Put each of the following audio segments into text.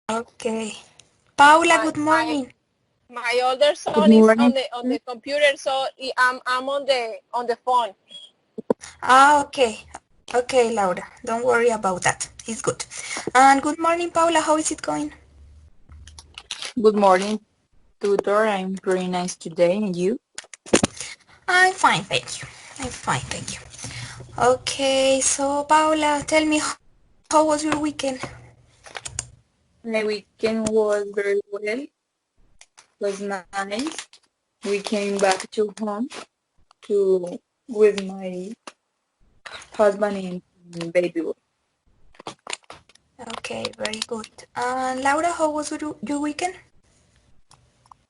Okay. Paula, My good morning. my older Good son is morning. on the computer, so I'm on the phone. Okay. Okay, Laura. Don't worry about that. It's good. And good morning, Paula. How is it going? Good morning, tutor. I'm pretty nice today, and you? I'm fine, thank you. I'm fine, thank you. Okay, so Paula, tell me, how was your weekend? My weekend was very well. Was nice. We came back to home to with my husband and baby boy. Okay, very good. And Laura, how was your weekend?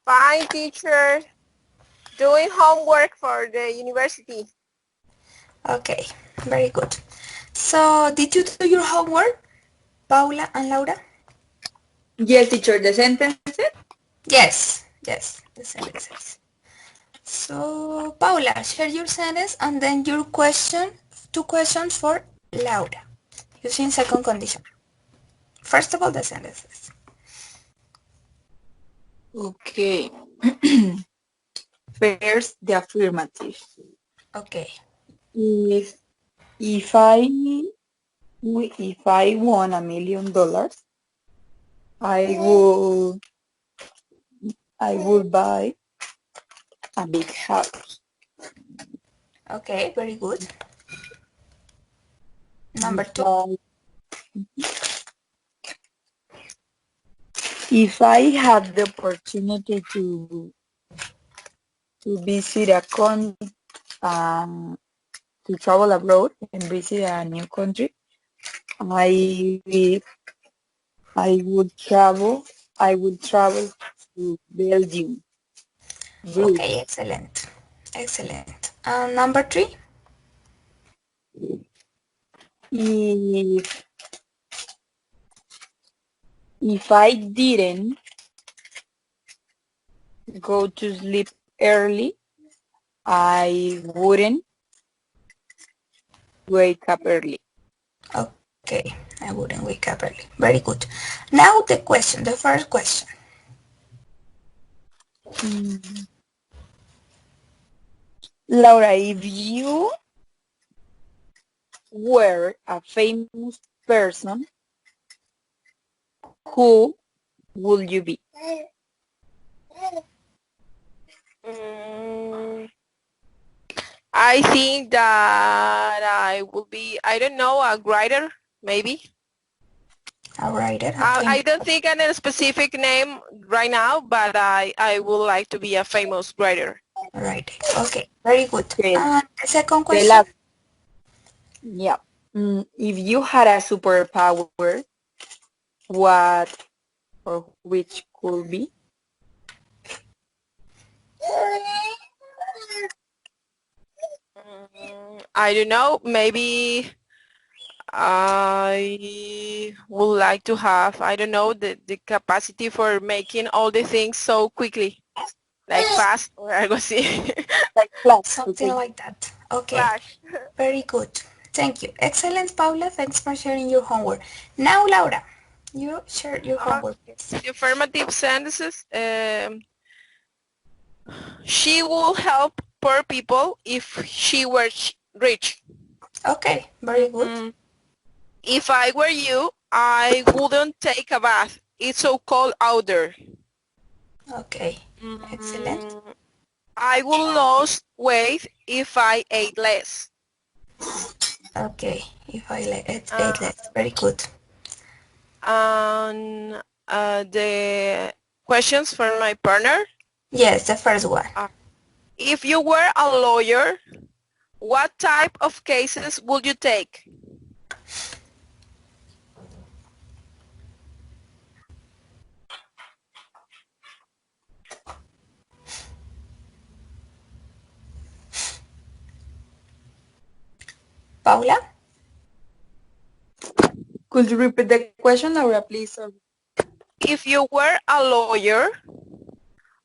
Fine, teacher. Doing homework for the university. Okay, very good. So, did you do your homework, Paula and Laura? Yes, teacher. The sentences. Yes, yes, the sentences. So, Paula, share your sentence and then your question, two questions for Laura, using second condition. First of all, the sentences. Okay. First, the affirmative. Okay. If if I if I won $1 million, I would buy a big house. Okay, very good. Number If two. I had the opportunity to visit a um, to travel abroad and visit a new country, I I would travel. I would travel to Belgium. Okay, Bruges. excellent. Excellent. And number three. If I didn't go to sleep early, I wouldn't wake up early. Okay, I wouldn't wake up early. Very good. Now the question, the first question. Mm. Laura, if you were a famous person, who would you be? I think that I will be, I don't know, a writer, maybe. A writer, a I famous don't think any specific name right now, but I would like to be a famous writer. writer. Okay, very good. Okay, And the second the question. last, yeah. If you had a superpower, what or which could be? I don't know, maybe I would like to have, I don't know, the capacity for making all the things so quickly, like fast or algo así. Like flash, Something okay. like that. Okay, Flash. very good. Thank you. Excellent, Paula. Thanks for sharing your homework. Now, Laura, you share your homework, please. The affirmative sentences, she will help poor people if she were rich. Okay, very good. If I were you, I wouldn't take a bath. It's so cold out there. Okay, excellent. Mm, I would lose weight if I ate less. Okay, if I ate Uh, less, very good. and the questions for my partner. Yes, the first one. Uh, if you were a lawyer, what type of cases would you take? Paula? Could you repeat the question, Laura, please? Sorry. If you were a lawyer,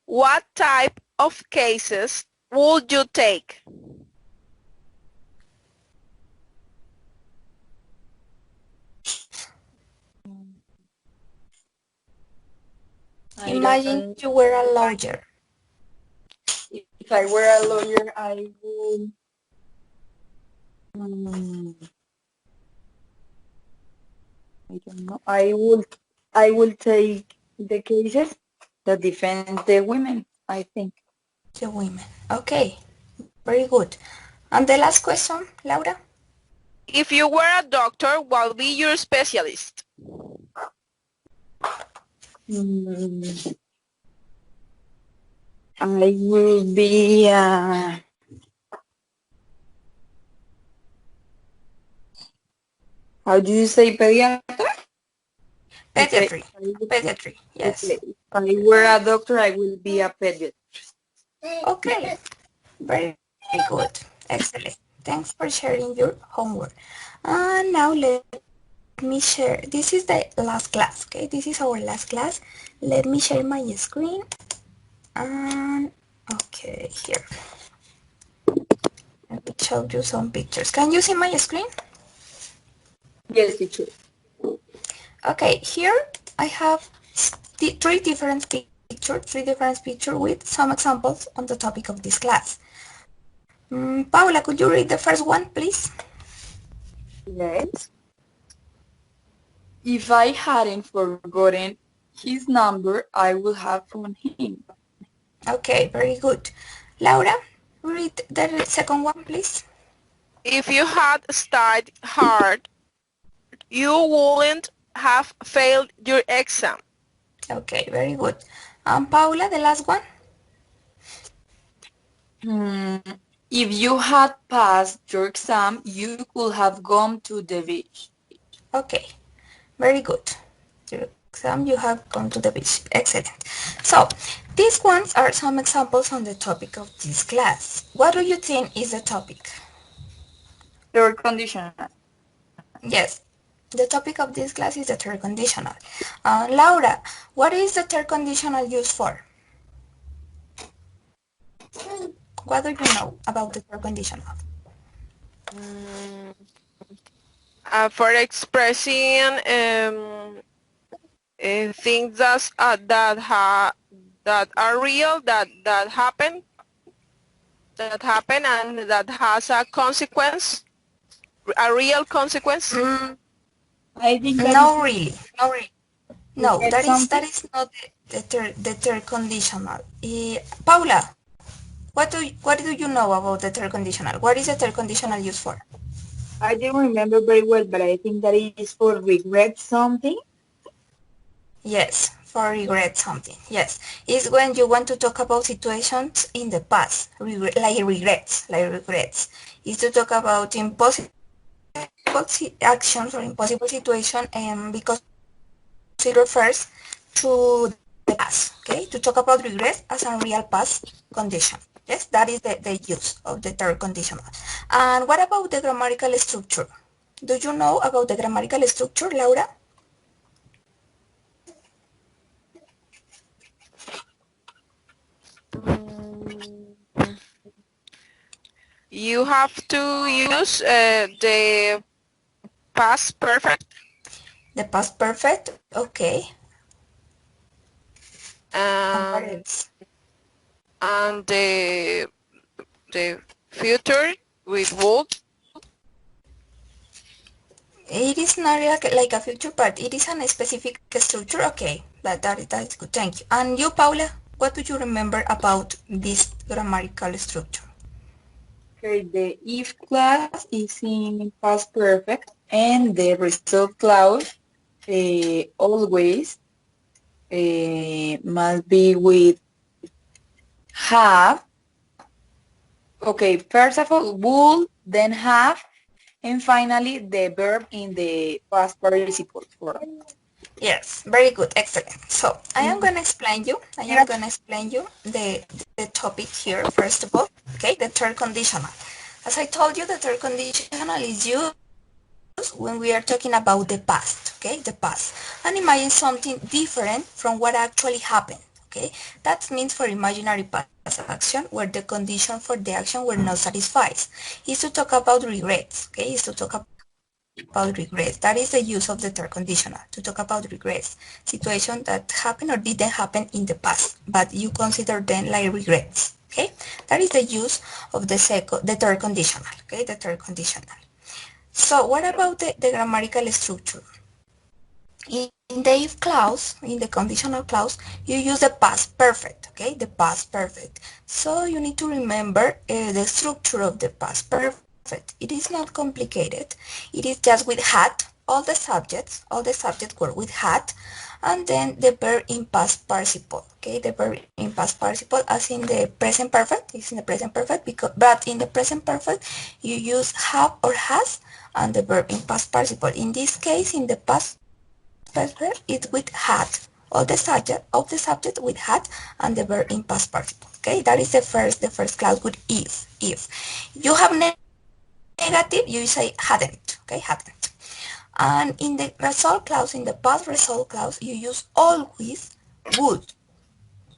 what type of cases would you take? Imagine don't, you were a lawyer. if I were a lawyer, I would, I don't know, I will take the cases that defend the women, I think. The women. Okay, very good. And the last question, Laura? If you were a doctor, what would be your specialist? Mm, I will be, how do you say pediatra? Pediatry. Would, Pediatry, yes. okay, if I were a doctor, I will be a pediatrician. Okay, very good. Excellent. Thanks for sharing your homework. And now let me share. This is the last class, okay? This is our last class. Let me share my screen. And okay, here. Let me show you some pictures. Can you see my screen? Yes, teacher. Okay, here I have three different pictures with some examples on the topic of this class. Paula, could you read the first one, please? Yes. If I hadn't forgotten his number, I would have phoned him. Okay, very good. Laura, read the second one, please. If you had studied hard, you wouldn't have failed your exam. Okay, very good. Paula, the last one. If you had passed your exam, you could have gone to the beach. Okay, very good. Your exam, you have gone to the beach. Excellent. So, these ones are some examples on the topic of this class. What do you think is the topic? Third conditional. Yes, the topic of this class is the third conditional. Laura, what is the third conditional used for? What do you know about the third conditional? Mm, for expressing things that are real, that happen, and that has a consequence, a real consequence. I think that is No, really, no, really. No, regret that something. is not the third conditional. Paula, what do you know about the third conditional? What is the third conditional used for? I don't remember very well, but I think that is for regret something. Yes, for regret something. Yes, it's when you want to talk about situations in the past, like regrets. It's to talk about impossible actions or impossible situation, and because it refers to the past. Okay, to talk about regret as a real past condition. Yes, that is the use of the third conditional. And what about the grammatical structure? Do you know about the grammatical structure, Laura? You have to use the past perfect The past perfect, okay. And what and else? the future with would. It is not like a future part. It is a specific structure. Okay, that is good. Thank you. And you, Paula, what do you remember about this grammatical structure? Okay, the if clause is in past perfect, and the result clause always must be with have. Okay, first of all, would, then have, and finally the verb in the past participle form. Yes, very good, excellent. So I am gonna explain you. The topic here first of all. Okay, the third conditional. As I told you, the third conditional is used when we are talking about the past. Okay, the past, and imagine something different from what actually happened. Okay, that means for imaginary past action where the condition for the action were not satisfied. Is to talk about regrets. Okay, is to talk about regrets. That is the use of the third conditional, to talk about regrets, situation that happened or didn't happen in the past, but you consider them like regrets. Okay, that is the use of the third conditional. Okay, the third conditional. So what about the grammatical structure? In the if clause, in the conditional clause, you use the past perfect, okay, the past perfect. So you need to remember the structure of the past perfect. It is not complicated. It is just with had, all the subjects were with had, and then the verb in past participle, okay, the verb in past participle as in the present perfect, is in the present perfect, but in the present perfect, you use have or has, and the verb in past participle. In this case, in the past perfect, it's with had. All the subject with had and the verb in past participle. Okay, that is the first clause with if. If you have negative, you say hadn't. Okay, hadn't. And in the result clause, in the past result clause, you use always would.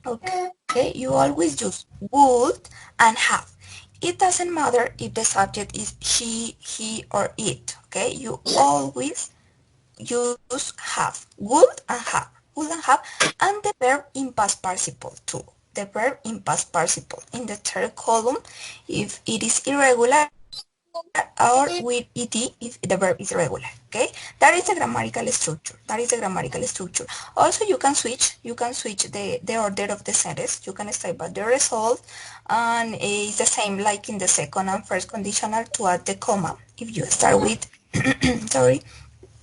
Okay, you always use would and have. It doesn't matter if the subject is she, he, or it. Okay, you always use have, would and have, and the verb in past participle too. The verb in past participle in the third column if it is irregular, or with ed if the verb is regular. Okay, that is the grammatical structure. Also, you can switch the order of the sentence. You can start by the result, and it's the same like in the second and first conditional to add the comma if you start with sorry,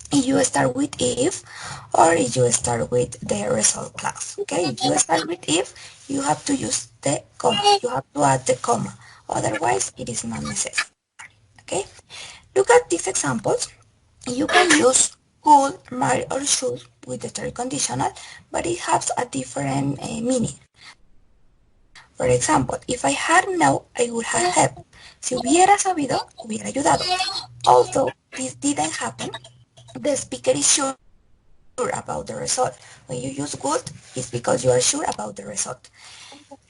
if you start with if, or if you start with the result clause. Okay, if you start with if, you have to use the comma. You have to add the comma. Otherwise, it is not necessary. Okay, look at these examples. You can use could, might, or should with the third conditional, but it has a different meaning. For example, if I had known, I would have helped. Si hubiera sabido, hubiera ayudado. Although this didn't happen, the speaker is sure about the result. When you use would, it's because you are sure about the result.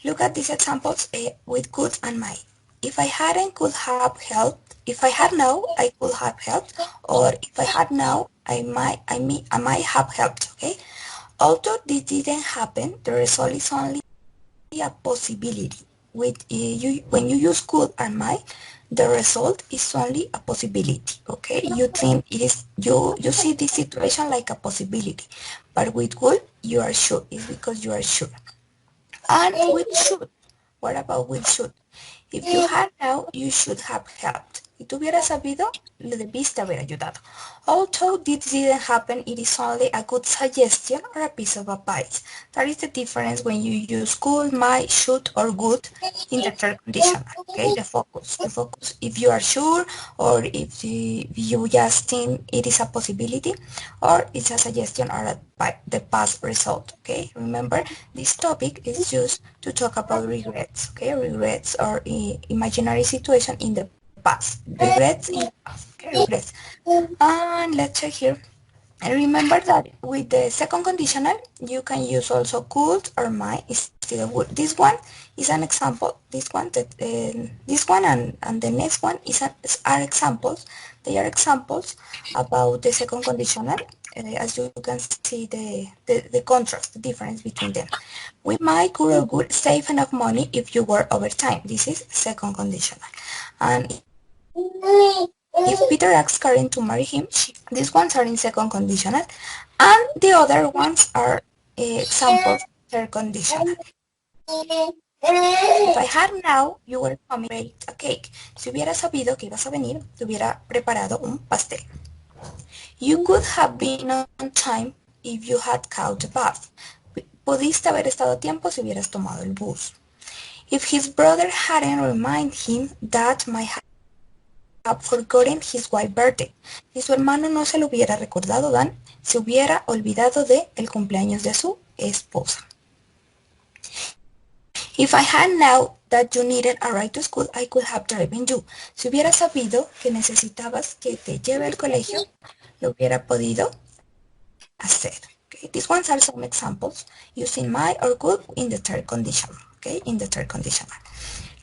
Look at these examples with could and might. If I hadn't, could have helped. If I had known, I could have helped. Or if I had known, I might have helped. Okay. Although this didn't happen, the result is only a possibility. With when you use could and might, the result is only a possibility. Okay, you think it is you see this situation like a possibility, but with could you are sure. It's because you are sure. And with should, what about with should? If you had known, you should have helped. Si tú hubieras sabido, le debiste haber ayudado. Although this didn't happen, it is only a good suggestion or a piece of advice. That is the difference when you use could, might, should, or would in the third conditional. Okay, the focus. If you are sure, or if you just think it is a possibility, or it's a suggestion or the past result. Okay, remember this topic is used to talk about regrets. Okay, regrets or imaginary situation in the past. Regrets in the past. Okay, regrets. And let's check here. And remember that with the second conditional, you can use also could or might instead of would. This one is an example. This one and the next one are examples. They are examples about the second conditional. As you can see the contrast, the difference between them. We might could or would save enough money if you work overtime. This is second conditional. And if Peter asks Karen to marry him, these ones are in second conditional, and the other ones are examples third conditional. If I had now, you were coming to bake a cake. Si hubiera sabido que ibas a venir, te hubiera preparado un pastel. You could have been on time if you had caught the bus. Pudiste haber estado a tiempo si hubieras tomado el bus. If his brother hadn't reminded him that my have forgotten his wife's birthday. Si su hermano no se lo hubiera recordado, Dan se hubiera olvidado de el cumpleaños de su esposa. If I had known that you needed a ride to school, I could have driven you. Si hubiera sabido que necesitabas que te lleve al colegio, lo hubiera podido hacer. Okay, these ones are some examples using might or could in the third condition. Okay, in the third conditional.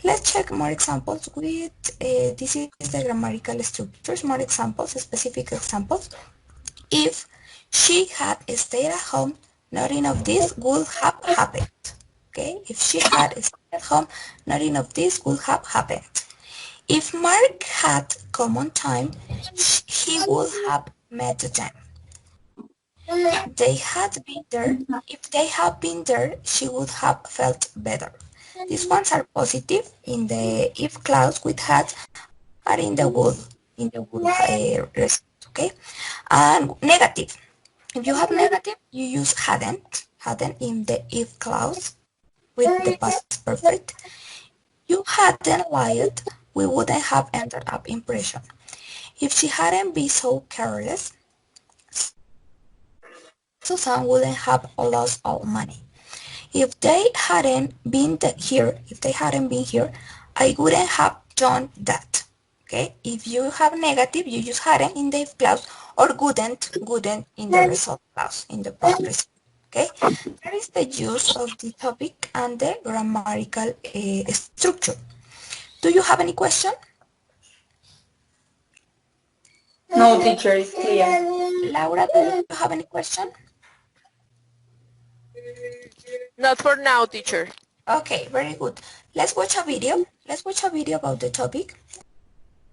Let's check more examples with, this is the grammatical structures, more examples, specific examples. If she had stayed at home, nothing of this would have happened. Okay, if she had stayed at home, nothing of this would have happened. If Mark had come on time, he would have met them. They had been there. If they had been there, she would have felt better. These ones are positive in the if clause with had, are in the would result, okay? And negative. If you have negative, you use hadn't in the if clause with the past perfect. You hadn't lied, we wouldn't have ended up in prison. If she hadn't been so careless, Susan wouldn't have lost all money. If they hadn't been here, I wouldn't have done that. Okay, if you have negative, you use hadn't in the if clause or wouldn't in the result clause, in the past result. Okay, that is the use of the topic and the grammatical structure. Do you have any question? No, teacher, it's clear. Laura, do you have any question? Not for now, teacher. Okay, very good. Let's watch a video. Let's watch a video about the topic.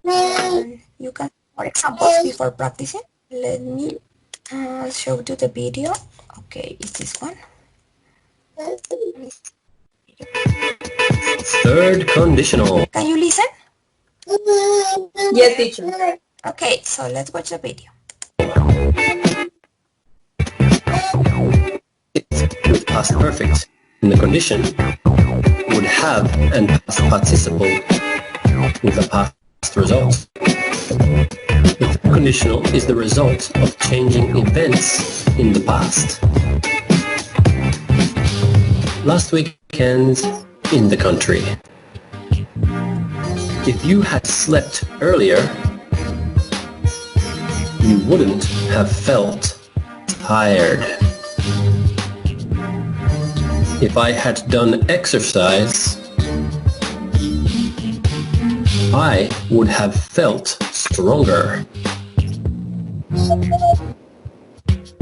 You can more examples before practicing. Let me show you the video. Okay, is this one? Third conditional. Can you listen? Yes, teacher. Okay, so let's watch the video. It with past perfect in the condition would have and past participle with a past result. The conditional is the result of changing events in the past. Last weekend in the country. If you had slept earlier, you wouldn't have felt tired. If I had done exercise, I would have felt stronger.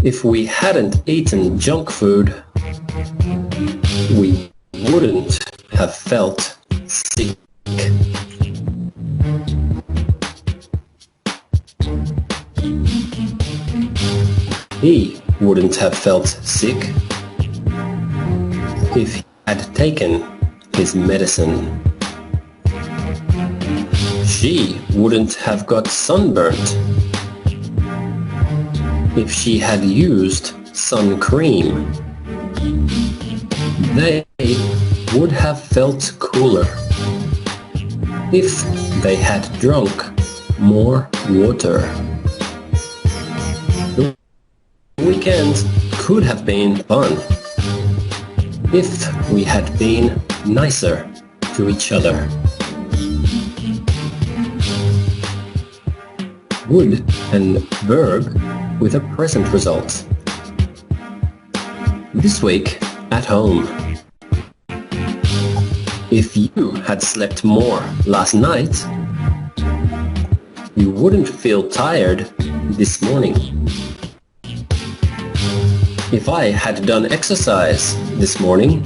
If we hadn't eaten junk food, we wouldn't have felt sick. He wouldn't have felt sick if he had taken his medicine. She wouldn't have got sunburnt if she had used sun cream. They would have felt cooler if they had drunk more water. The weekend could have been fun if we had been nicer to each other. Would and verb with a present result. This week at home. If you had slept more last night, you wouldn't feel tired this morning. If I had done exercise this morning,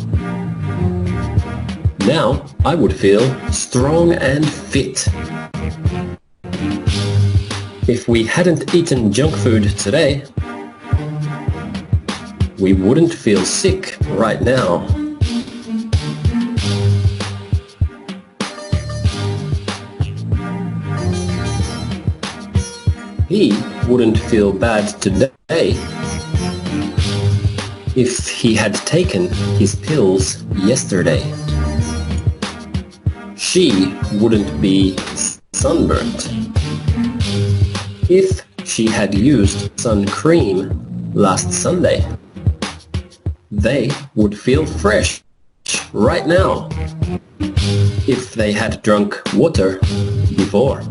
now I would feel strong and fit. If we hadn't eaten junk food today, we wouldn't feel sick right now. He wouldn't feel bad today if he had taken his pills yesterday. She wouldn't be sunburnt if she had used sun cream last Sunday. They would feel fresh right now if they had drunk water before.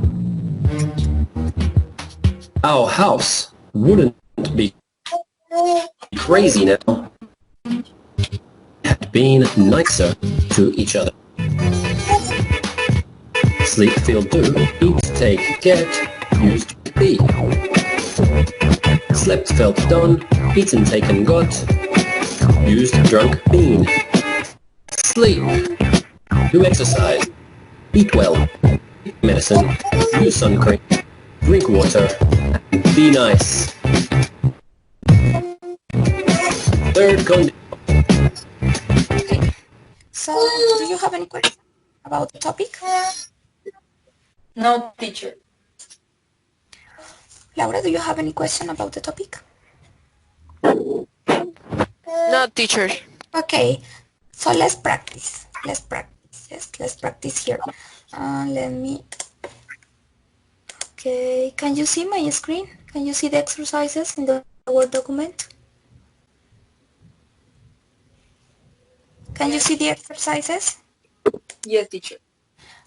Our house wouldn't be crazy now. Had been nicer to each other. Sleep, feel, do. Eat, take, get. Used, be. Slept, felt, done. Eaten, taken, got. Used, drunk, been. Sleep. Do exercise. Eat well. Eat medicine. Use sun cream. Drink water. Be nice. Third condition. Okay. So, do you have any questions about the topic? No, teacher. Laura, do you have any question about the topic? No, teacher. Okay, so let's practice. Let's practice. Yes, let's practice here. Let me. Okay, can you see my screen? Can you see the exercises in the Word document? Can you see the exercises? Yes, teacher.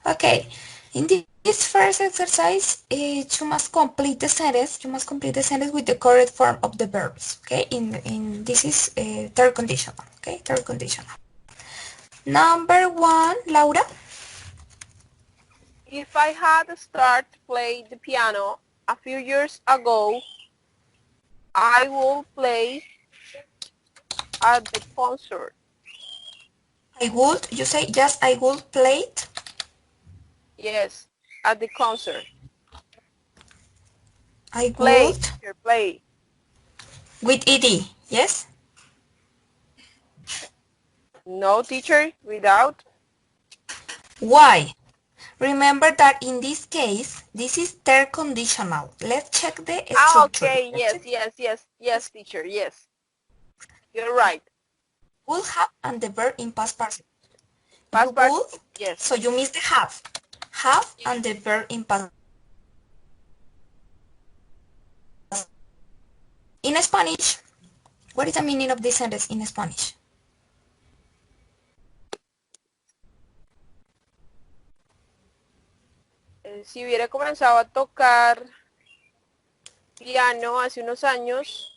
Okay, in this first exercise, you must complete the sentence. You must complete the sentence with the correct form of the verbs. Okay, in this is third conditional. Okay, third conditional. Number one, Laura. If I had started to play the piano a few years ago, I would play at the concert. I would. You say yes. I would play it. Yes, at the concert. I Play, would teacher, play. with ed. Yes. No, teacher, without. Why? Remember that in this case, this is third conditional. Let's check the structure. Okay, yes, teacher, yes. You're right. Would have and the verb in past participle. Past You would, participle, yes. so you miss the have. Have and the verb in past. In Spanish, what is the meaning of this sentence in Spanish? Si hubiera comenzado a tocar piano hace unos años,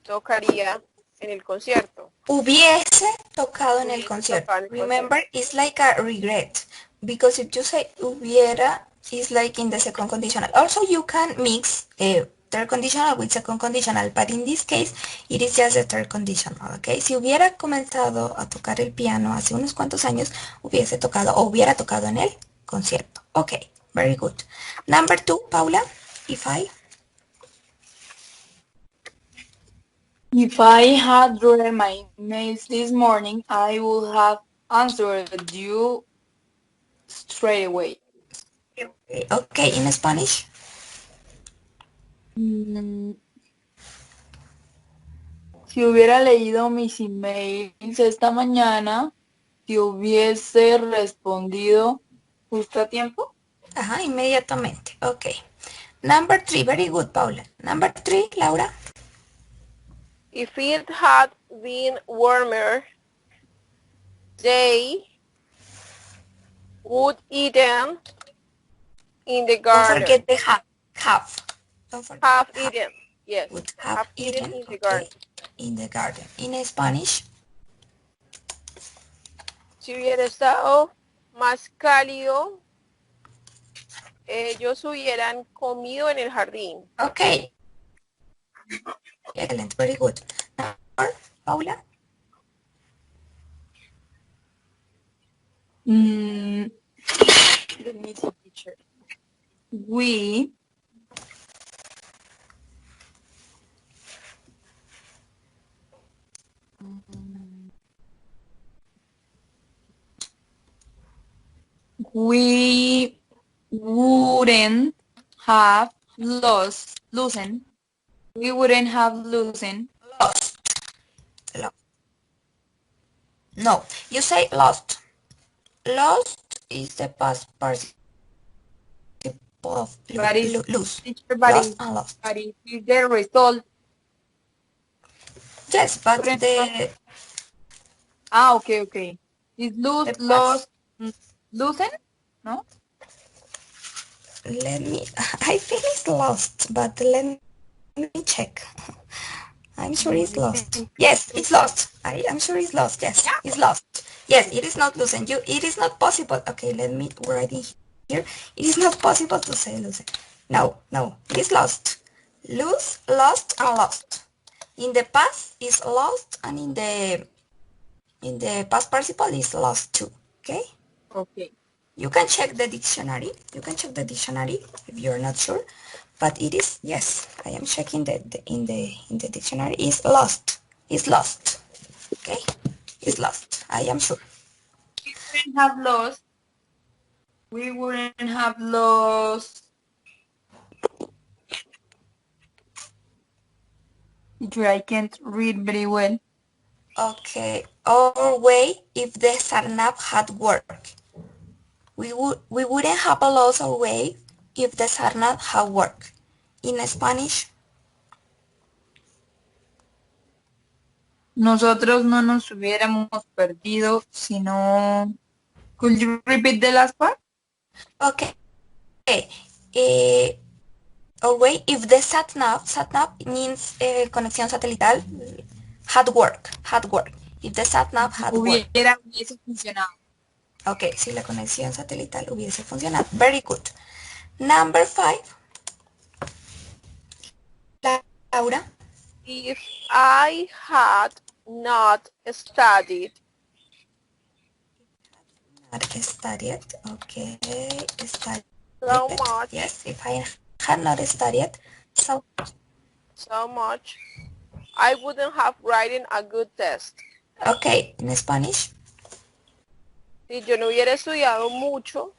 tocaría en el concierto. Hubiese tocado en el Hubiese concierto. tocado en el Remember, it's like a regret. Because if you say hubiera, it's like in the second conditional. Also, you can mix third conditional with second conditional, but in this case, it is just the third conditional, okay? Si hubiera comenzado a tocar el piano hace unos cuantos años, hubiese tocado o hubiera tocado en el concierto. Okay, very good. Number two, Paula, if I had read my emails this morning, I would have answered you straight away. Okay, in Spanish. Si hubiera leído mis emails esta mañana, te hubiese respondido justo a tiempo. Ajá, inmediatamente. Okay. Number three, very good, Paula. Number three, Laura. If it had been warmer, they would eaten in the garden. Don't forget the have. Don't forget Have the have. eaten, yes. Would have eaten in the garden. In the garden. In Spanish. Si hubiera estado más cálido, ellos hubieran comido en el jardín. Okay. Excellent, very good. Number, Paula. Let me see, teacher. We wouldn't have loosened. We wouldn't have loosened. Lost. No, you say lost. Lost is the past participle of lose. Teacher, Lost and lost. But if you get result. Yes, but the... Okay. Is lost, loosen? No? Let me... I think it's lost, but let me check. I'm sure it's lost. Yes, it's lost. I'm sure it's lost. Yes, it's lost. Yes, it is not loosen. It is not possible. Okay, let me write it here. It is not possible to say loosen. No, no, it is lost. Lose, lost, and lost. In the past is lost, and in the past participle is lost too. Okay. Okay. You can check the dictionary. You can check the dictionary if you're not sure. But it is, yes, I am checking in the dictionary is lost. Is lost. Okay? Is lost. I am sure. We wouldn't have lost. We wouldn't have lost. I can't read very well. Okay. Our way if the sarnap had worked. We wouldn't have lost our way if the sarnap had worked. In Spanish, Nosotros no nos hubiéramos perdido si no... Could you repeat the last part? okay. Our way if the satnav means conexión satelital, had work. If the satnav had work. Hubiese funcionado. Ok, si la conexión satelital hubiese funcionado. Very good. Number 5. Laura. If I had not studied. Not studied. Okay. Studied. So much. Yes, if I had not studied so much, I wouldn't have written a good test. Okay, in Spanish. Si yo no hubiera estudiado mucho,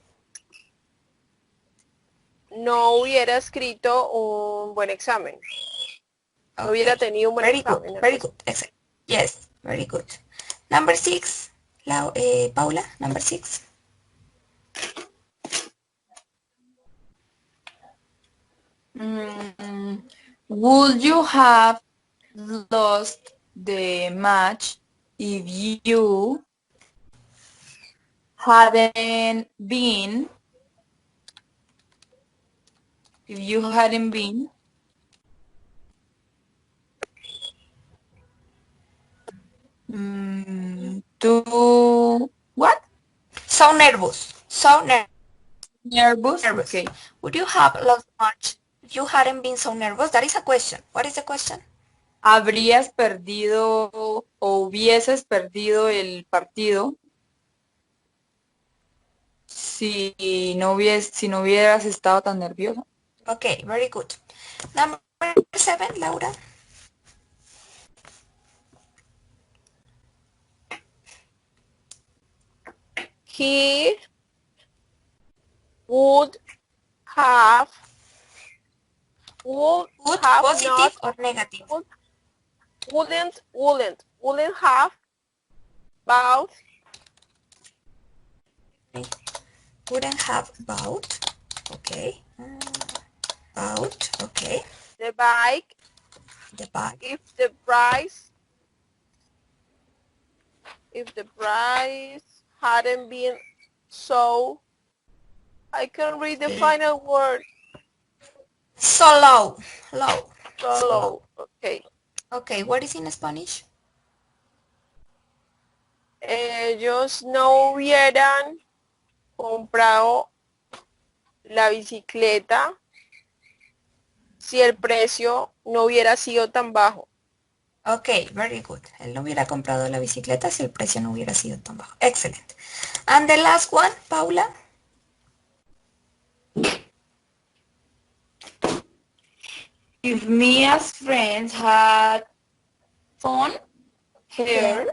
no hubiera escrito un buen examen. No hubiera tenido un buen examen. Very good. Excellent. Yes, very good. Number 6. Paula, number 6. Would you have lost the match if you hadn't been to what? So nervous. Nervous? Nervous. Okay. Would you have lost much if you hadn't been so nervous? That is a question. What is the question? ¿Habrías perdido o hubieses perdido el partido si no hubieras estado tan nervioso? Okay, very good. Number 7, Laura. He would have Positive or negative? Wouldn't have bought. Wouldn't have bought. Okay. Bought. Okay. The bike. The bike. If the price hadn't been so, I can read the final word. So low. So low. Okay. Okay, what is in Spanish? Ellos no hubieran comprado la bicicleta si el precio no hubiera sido tan bajo. Okay, very good. Él no hubiera comprado la bicicleta si el precio no hubiera sido tan bajo. Excellent. And the last one, Paula. If Mia's friends had phone her,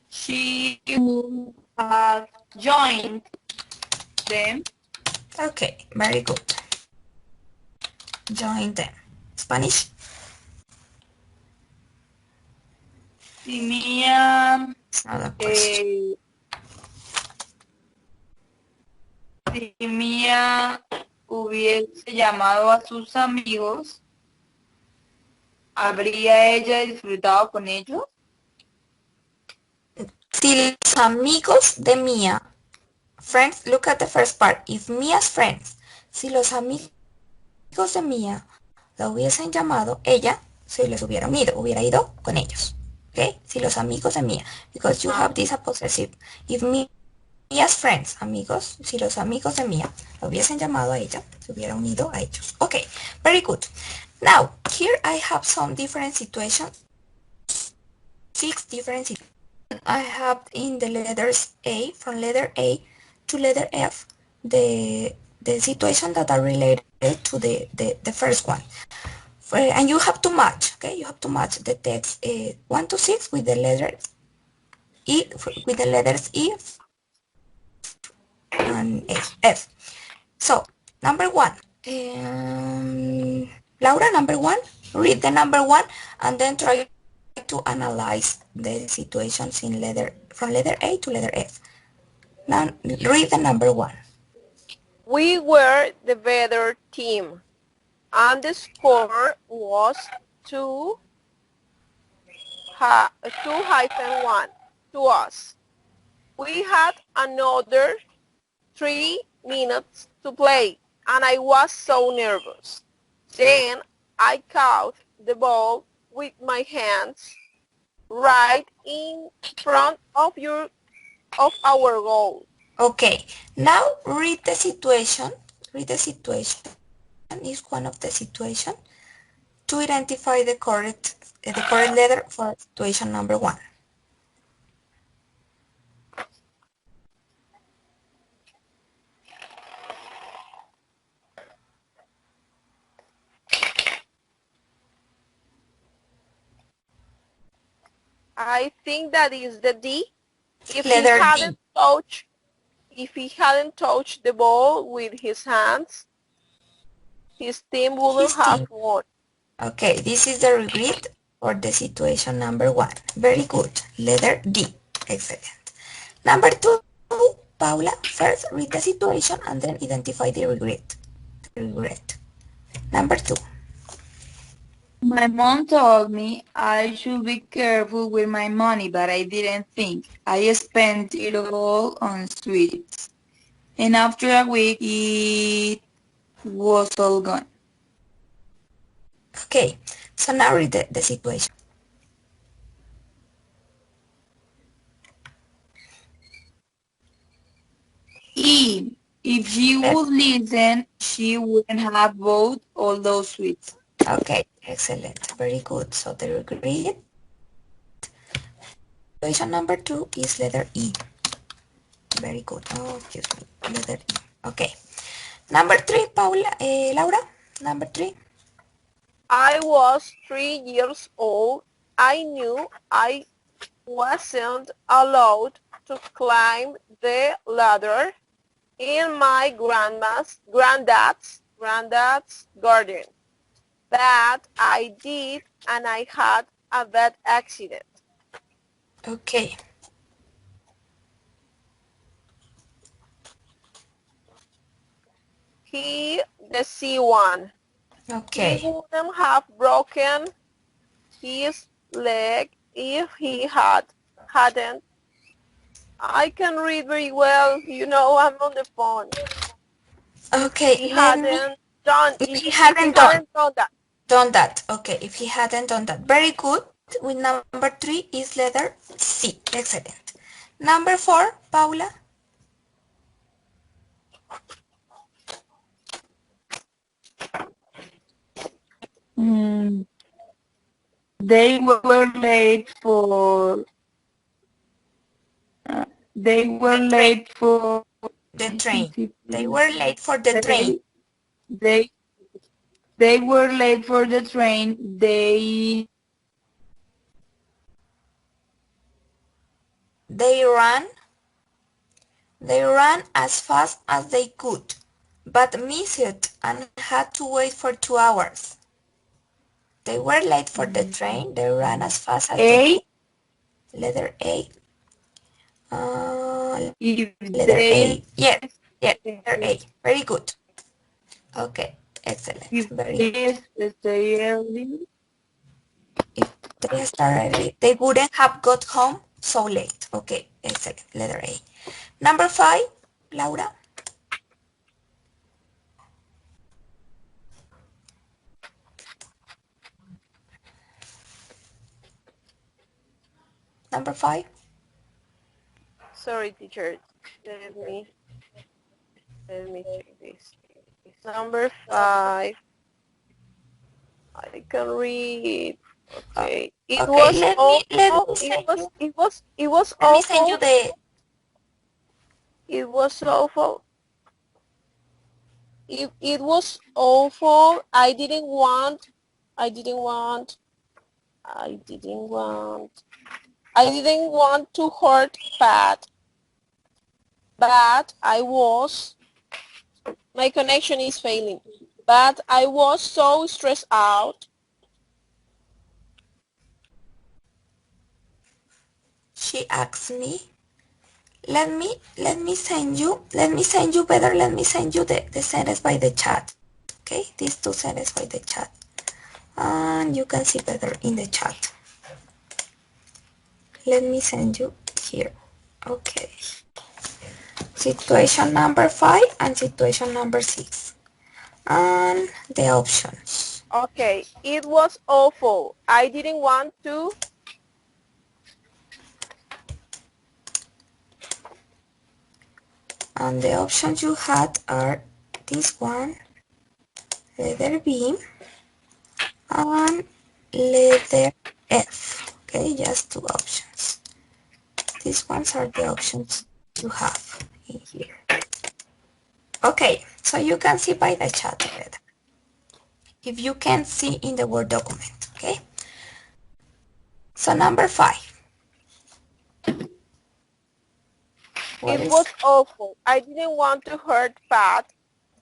she would have joined them. Okay, very good. Join them. Spanish. Si Mia Another question. si Mia hubiese llamado a sus amigos, ¿habría ella disfrutado con ellos? Si los amigos de Mia, friends, look at the first part. If Mia's friends, si los amigos de Mia la hubiesen llamado, ella se les hubiera ido con ellos. Okay, si los amigos de Mia, because you have this possessive. If Mia's friends, amigos, si los amigos de Mia lo hubiesen llamado a ella, se hubiera unido a ellos. Okay, very good. Now, here I have some different situations, 6 different situations. I have in the letters A, from letter A to letter F, the situation that are related to the first one. And you have to match, okay? You have to match the text 1 to 6 with the letters E, with the letters E and F. So, number 1. Laura, number 1. Read the number 1 and then try to analyze the situations in from letter A to letter F. Now, read the number 1. We were the better team, and the score was 2 hyphen 1 to us. We had another 3 minutes to play, and I was so nervous. Then I caught the ball with my hands right in front of our goal. Okay, now read the situation. Read the situation is one of the situation to identify the correct letter for situation number 1. I think that is the D. If he Letter D. hadn't touched the ball with his hands, his team wouldn't His have team. won. Okay, this is the regret for the situation number 1. Very good. Letter D. Excellent. Number 2, Paula, first read the situation and then identify the regret. Number 2. My mom told me I should be careful with my money, but I didn't think. I spent it all on sweets. And after a week, it was all gone. Okay, so now read the situation. If she would listen, she wouldn't have bought all those sweets. Okay, excellent. Very good. So the regret. Situation number 2 is letter E. Very good. Oh, excuse me. Letter E. Okay. Number 3, Laura. Number 3. I was 3 years old. I knew I wasn't allowed to climb the ladder in my granddad's garden. But I did, and I had a bad accident. Okay. The C1. He Okay. wouldn't have broken his leg if he hadn't. I can read very well, I'm on the phone. Okay, He let me. hadn't done If if he if he hadn't hadn't done that. done that. Okay, if he hadn't done that. Very good. With number 3 is letter C. Excellent. Number 4, Paula. Mm, they were late for. They were The train. late for. The train. They were late for the train. They they they were late for the train. They ran. They ran as fast as they could, but missed it and had to wait for 2 hours. They were late for the train. They ran as fast as they A. could. Letter A. If Letter they A. Yes, yes, letter A. Very good. Okay, excellent. if Very good. they stay early. If they start early, they wouldn't have got home so late. Okay, excellent. Letter A. Number 5, Laura. Number 5. Sorry, teacher. Let me check this. Number 5. I can read. Okay. It Okay, was let awful. me send you. It was Let me send you awful. the. It was awful. It was awful. I didn't want. I didn't want. I didn't want. I didn't want to hurt Pat. But I was. My connection is failing. But I was so stressed out. She asked me. Let me send you. Let me send you better. Let me send you the sentence by the chat. Okay, these two sentences by the chat, and you can see better in the chat. Let me send you here. Okay. Situation number 5 and situation number 6. And the options. Okay. It was awful. I didn't want to. And the options you had are this one, letter B, and letter F. Okay, just two options. These ones are the options you have in here. Okay, so you can see by the chat better. If you can see in the Word document, okay? So number 5. What It is? was awful. I didn't want to hurt Pat,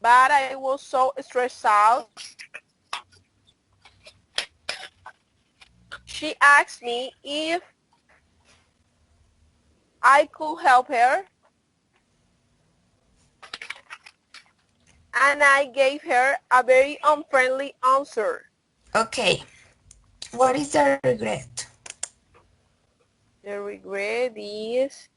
but I was so stressed out. She asked me if I could help her, and I gave her a very unfriendly answer. Okay, what is the regret? The regret is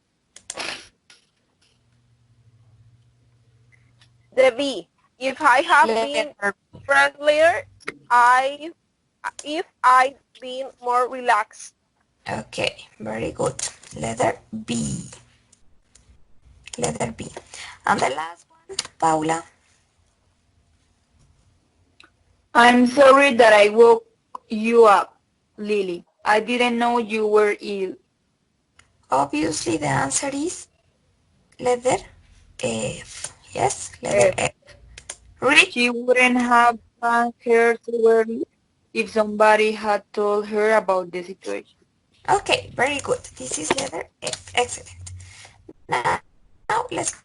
the B. If I have been Letter. friendlier, if I'd been more relaxed. Okay, very good. Letter B. Letter B. And the last one, Paula. I'm sorry that I woke you up, Lily. I didn't know you were ill. Obviously, the answer is letter F. Yes, letter Uh, F. Read. she wouldn't have come here so early if somebody had told her about the situation. Okay, very good. This is letter F. Excellent. Now let's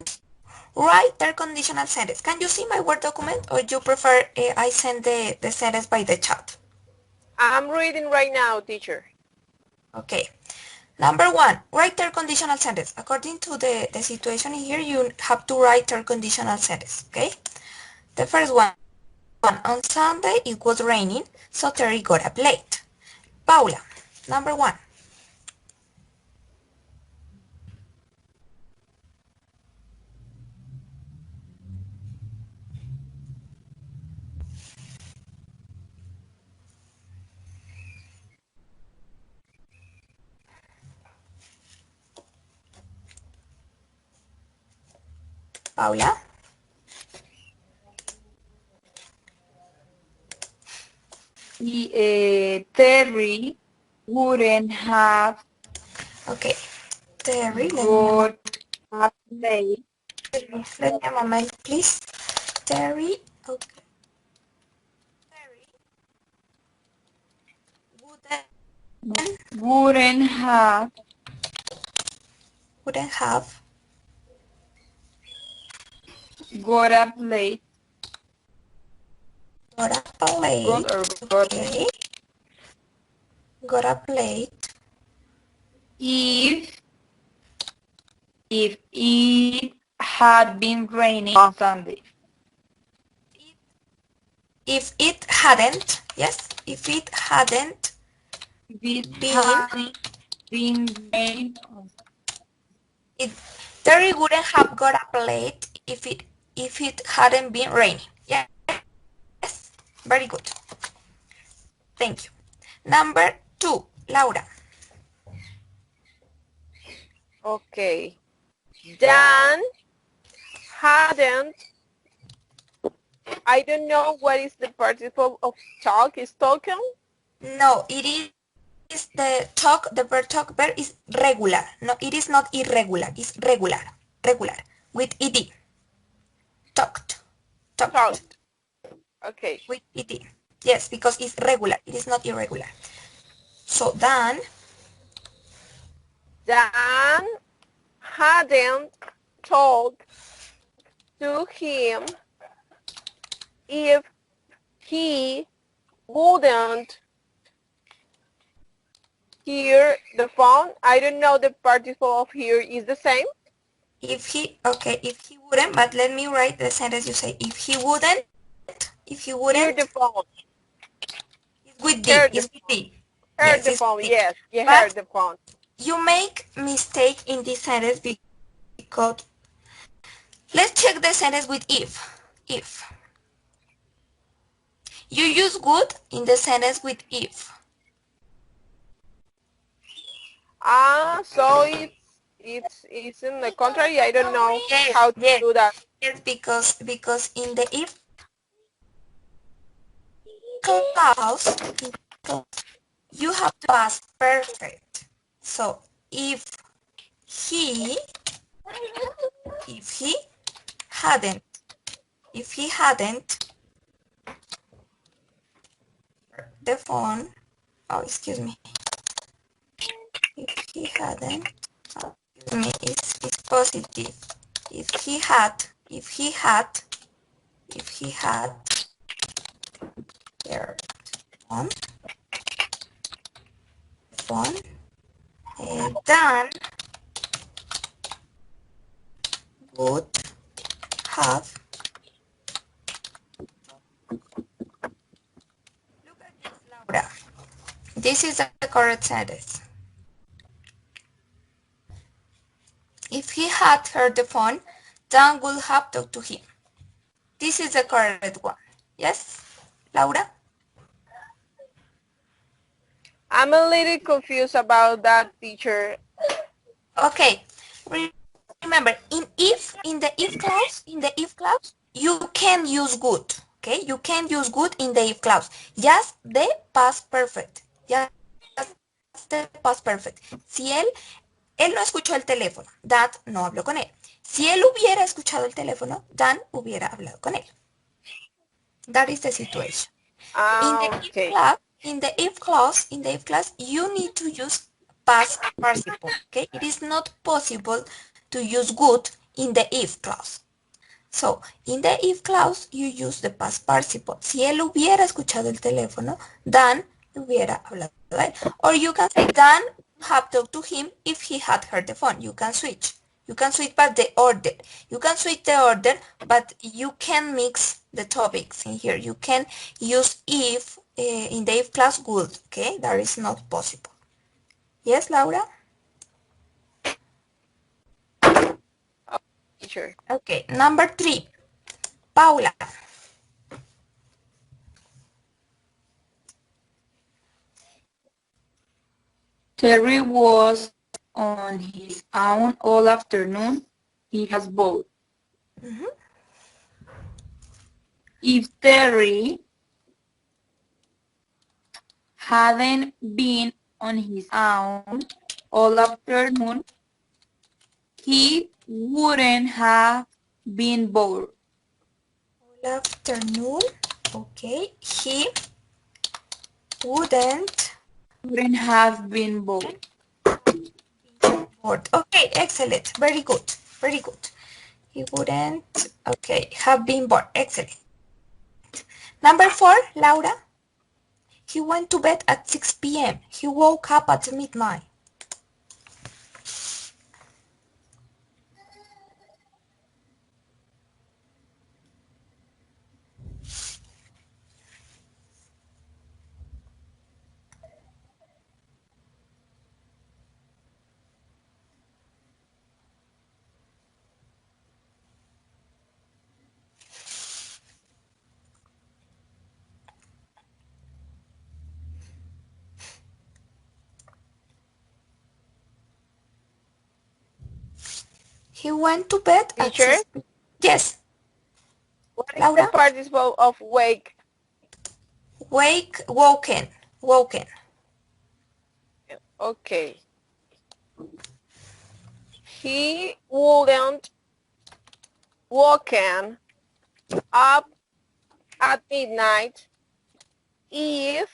write their conditional sentence. Can you see my Word document or you prefer I send the sentence by the chat? I'm reading right now, teacher. Okay. Number 1, write their conditional sentence. According to the situation here, you have to write their conditional sentence, okay? The first one, on Sunday it was raining, so Terry got up late. Paula, number 1. Paula. Terry wouldn't have Okay. Terry, got up late let me a moment, please. Terry, okay. Terry wouldn't have wouldn't have got up late, got up late. got Okay. Got up late. if it had been raining on Sunday. If it hadn't, yes, if it hadn't If it been, hadn't been raining on it, Terry wouldn't have got up late if it hadn't been raining. Yes, very good. Thank you. Number 2, Laura. Okay. Dan hadn't. I don't know what is the participle of talk. Is talking? No, it is the talk, the verb talk verb is regular. No, it is not irregular, it's regular. Regular. With ed. Talked. Talked. Talked. Okay. With ed. Yes, because it's regular. It is not irregular. So Dan hadn't talked to him if he wouldn't hear the phone. I don't know the participle of hear is the same. if he wouldn't, but let me write the sentence you say. If he wouldn't, Hear the phone. it's with D, Heard the it's with phone. D. Heard Yes, the it's phone. with D. Yes, you heard But the phone. you make mistake in this sentence because let's check the sentence with if. If. You use good in the sentence with if. So it's in the contrary. I don't know how to Yes, do that. yes, because in the if clause, you have to pass perfect. So if he hadn't, if he hadn't the phone, oh excuse me, if he hadn't, excuse me, it's positive. If he had their phone, Dan would have. Look at this, Laura. This is the correct sentence. If he had heard the phone, Dan would have talked to him. This is the correct one. Yes, Laura? I'm a little confused about that, teacher. Okay. Remember, in the if clause, you can use good. Okay, you can use good in the if clause. Just the past perfect. Just the past perfect. Si él no escuchó el teléfono, Dan no habló con él. Si él hubiera escuchado el teléfono, Dan hubiera hablado con él. That is the situation. In the Okay. if clause, you need to use past participle. Okay, it is not possible to use good in the if clause. So, in the if clause, you use the past participle. Si él hubiera escuchado el teléfono, Dan hubiera hablado a él. Or you can say Dan have talked to him if he had heard the phone. You can switch. You can switch but the order. You can switch the order, but you can mix the topics in here. You can use if in the if clause good. Okay, that is not possible. Yes, Laura? Teacher. Okay, number 3. Paula. Terry was on his own all afternoon. He has both. If Terry hadn't been on his own all afternoon, he wouldn't have been bored. All afternoon. Okay, he wouldn't Have been bored. bored. Okay, excellent. Very good. Very good. He wouldn't, okay, have been bored. Excellent. Number 4, Laura. He went to bed at 6 p.m. He woke up at midnight. He went to bed at Teacher, 6 p.m. Yes, what is the Laura? participle of wake? Wake, woken, woken. Okay. He wouldn't woken up at midnight if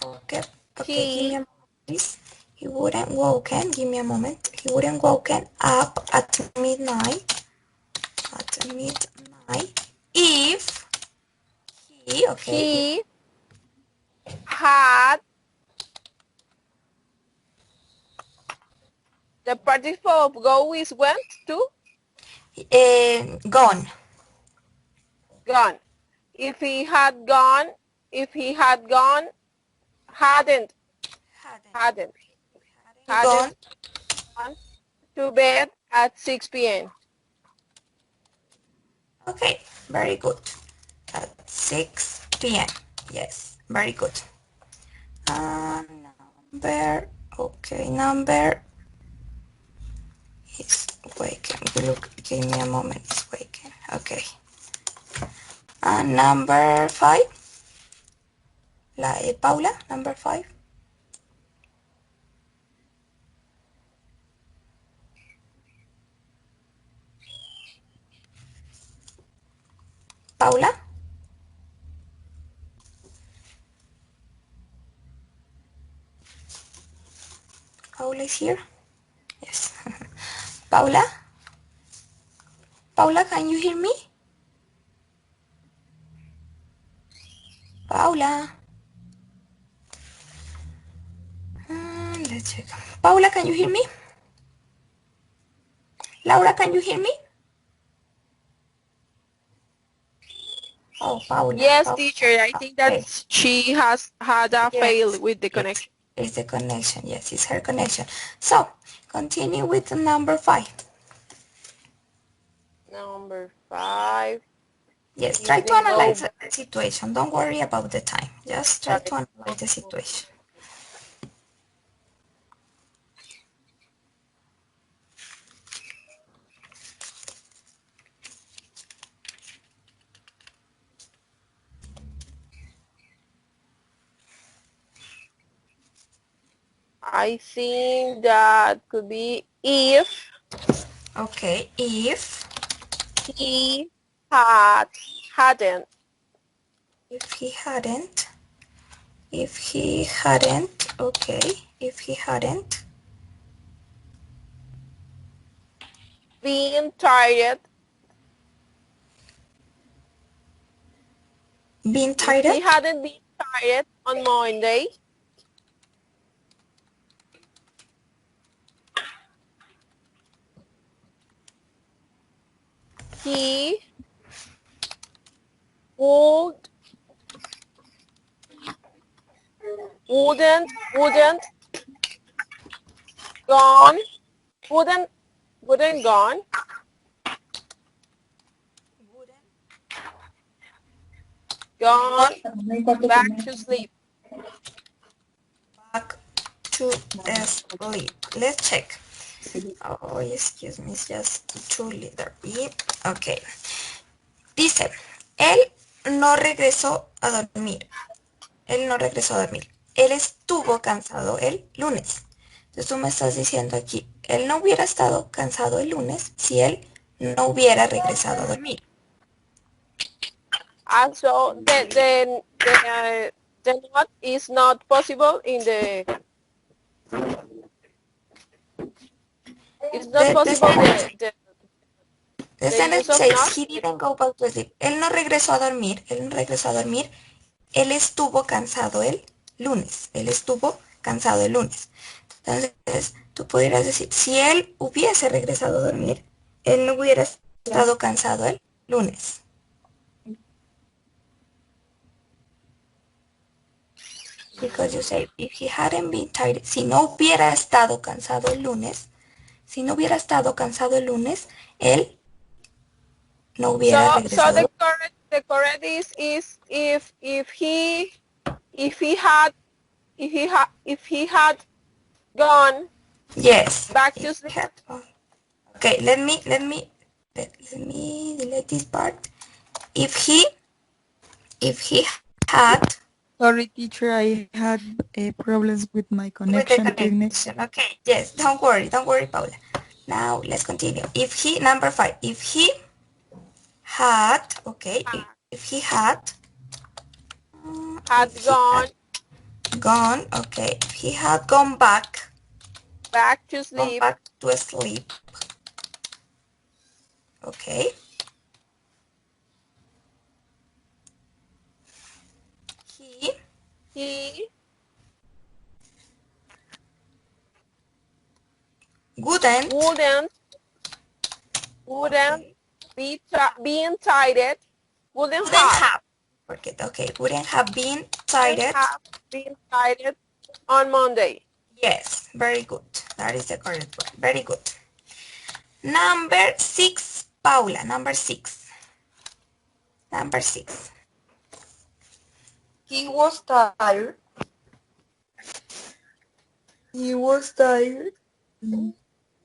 Okay, okay, give me he a moment, please. He wouldn't woken, give me a moment. He wouldn't woken up at midnight, if he, okay, if, he had the participle of go is went to gone, gone. If he had gone, hadn't hadn't gone, gone to bed at 6 p.m. okay, very good. At 6 p.m. Yes, very good. Number, okay, number is waken. Look, give me a moment, it's waken. Okay. And number 5, Paula, number 5. Paula? Paula is here? Yes. Paula? Paula, can you hear me? Paula? Let's check. Paula, can you hear me? Laura, can you hear me? Oh, Paula. Yes, Paula. teacher. I think that Okay. she has had a fail Yes, with the yes, connection. it's the connection. Yes, it's her connection. So, continue with the number 5. Number 5. Yes, He try to didn't go analyze the situation. Don't worry about the time. Just try to analyze the situation. I think that could be if Okay, if he hadn't if he hadn't, okay, if he hadn't been tired, been if he tired, hadn't been tired on Monday, he would wouldn't gone wouldn't gone back to sleep. back to sleep. Let's check. Oh, excuse me, it's just too little bit. Okay. Dice, él no regresó a dormir. Él no regresó a dormir. Él estuvo cansado el lunes. Entonces tú me estás diciendo aquí, él no hubiera estado cansado el lunes si él no hubiera regresado a dormir. So the not is not possible in the. It's not possible The the sentence use of says, not. he didn't go back to sleep. Él no regresó a dormir, él estuvo cansado el lunes. Él estuvo cansado el lunes. Entonces, tú pudieras decir, si él hubiese regresado a dormir, él no hubiera estado cansado el lunes. Because you say, if he hadn't been tired, si no hubiera estado cansado el lunes, él no hubiera So regresado. the correct is if he had gone Yes. back to sleep. Okay, let me delete this part. If he had Sorry, teacher, I had problems with my with the connection. connection. Okay, yes, don't worry, Paula. Now let's continue. If he, number 5, if he had, okay, if he had, Had if he gone had gone, okay, if he had gone back back to sleep. to sleep, okay, He wouldn't, wouldn't okay, be entitled, wouldn't wouldn't have, have, forget, okay, wouldn't have been cited. been entitled on Monday. Yes, very good. That is the correct one. Very good. Number 6, Paula. Number 6. Number 6. He was tired. He was tired.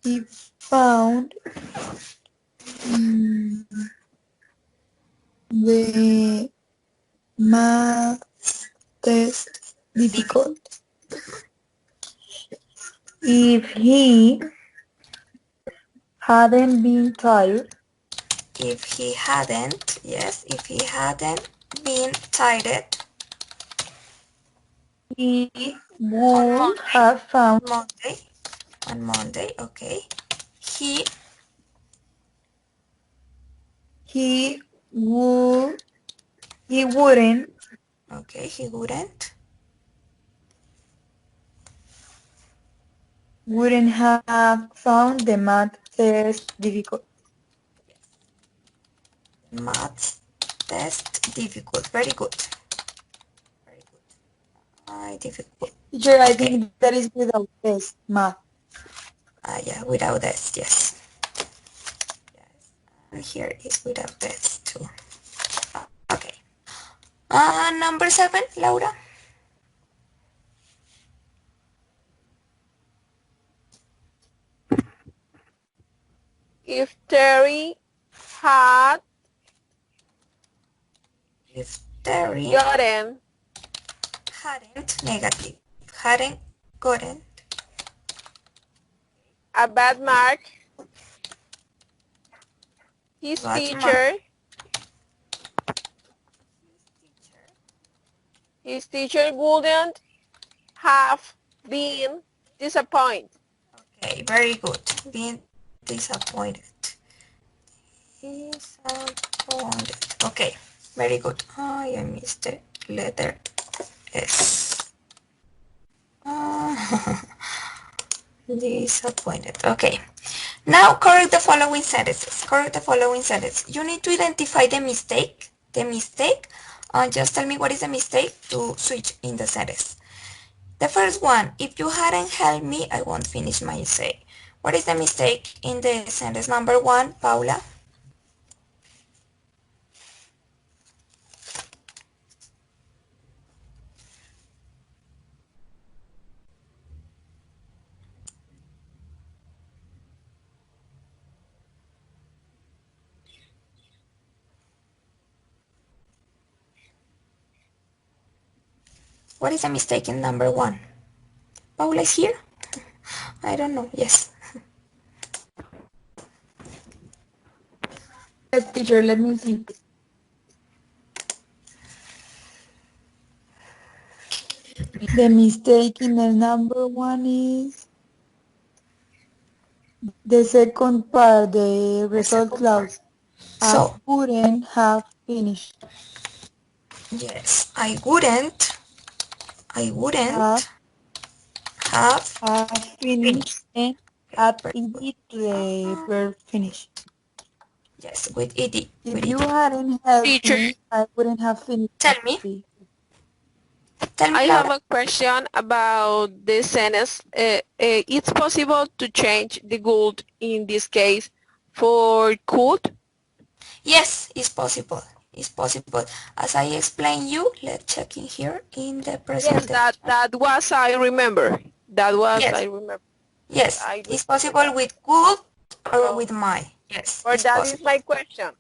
He found the math test difficult. If he hadn't been tired, If he hadn't, yes, if he hadn't been cited he would have found on Monday, okay, he would he wouldn't okay, he wouldn't have found the math test difficult. math test difficult. Very good. Very good. Difficult. Teacher, I Okay. think that is without test, math. Yeah, without this, yes. Yes. And here is without this too. Okay. Number 7, Laura. If Terry had If Terry gotten hadn't, negative, hadn't gotten a bad mark, his bad teacher mark, wouldn't have been disappointed. okay, very good. Being disappointed. Disappointed. Okay, very good. I missed the letter S. Disappointed. Okay. Now correct the following sentences. Correct the following sentence. You need to identify the mistake. Just tell me what is the mistake to switch in the sentence. The first one, if you hadn't helped me, I won't finish my essay. What is the mistake in the sentence number 1, Paula? What is the mistake in number 1? Paula is here? I don't know. Yes. Yes, teacher, let me see. The mistake in the number 1 is the second part, the result clause. So, I wouldn't have finished. yes, I wouldn't Have finished and add ed to the verb finish. Yes, with ed. If you hadn't helped Teacher, me, I wouldn't have finished. Tell me, I have Laura. a question about the sentence. It's possible to change the good in this case for could? Yes, it's possible. It's possible. As I explained you, let's check in here in the presentation. Yes, that was I remember. That was Yes. I remember. Yes, I it's remember possible that. with could or So with my. Yes, for it's that is possible. my question,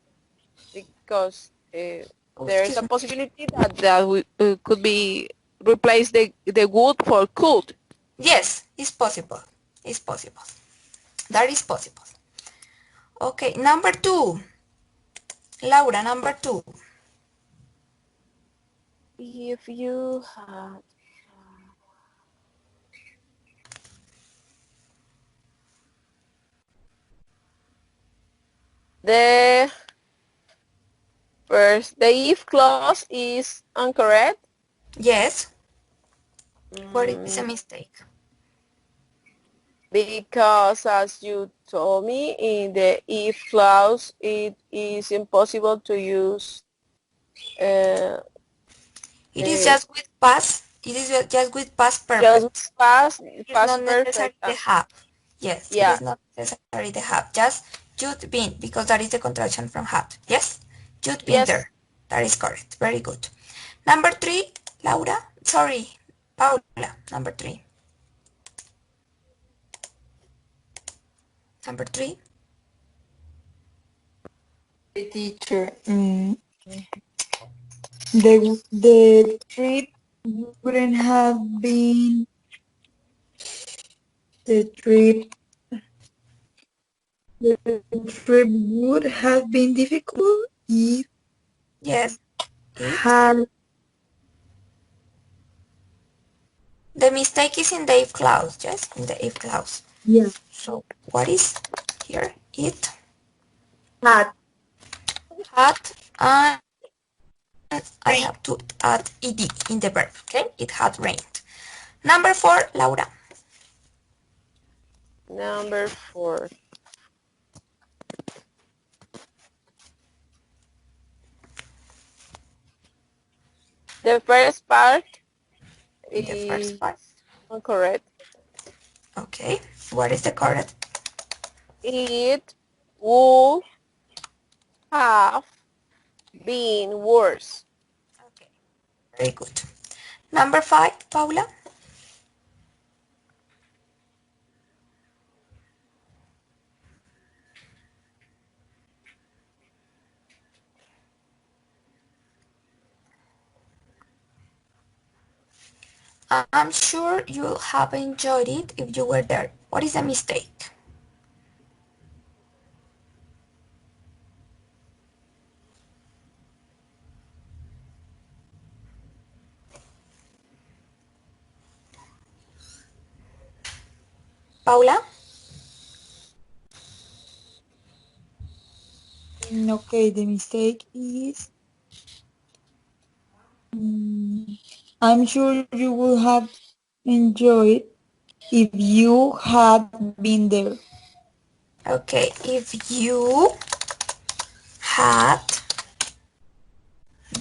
because Oh, there is excuse a me. possibility that we could be replace the would for could. Yes, it's possible. It's possible. That is possible. Okay, number 2. Laura, number 2. If you had the first, the if clause is incorrect. Yes. What is a Mm, mistake? because as you told me, in the if clause, it is impossible to use It is the just with past. It is just with past just perfect. past It is not past necessary perfect. the have. Yes, it Yeah. is not necessary the have. Just you'd been, because that is the contraction from had. Yes, you'd been Yes. there. That is correct. Very good. Number 3, Laura. Sorry, Paula. Number 3. Number 3. Teacher. The trip wouldn't have been the trip the trip would have been difficult if Yes, it. had The mistake is in the if clause. Yes, in the if clause. yeah So what is here? It had had, and I have to add ed in the verb. Okay, it had rained. Number 4, Laura. Number 4. The first part The first is part. incorrect. Okay, what is the correct? It would have been worse. Okay, very good. Number 5, Paula. I'm sure you have enjoyed it if you were there. What is the mistake? Paula? okay. The mistake is I'm sure you would have enjoyed if you had been there. Okay, if you had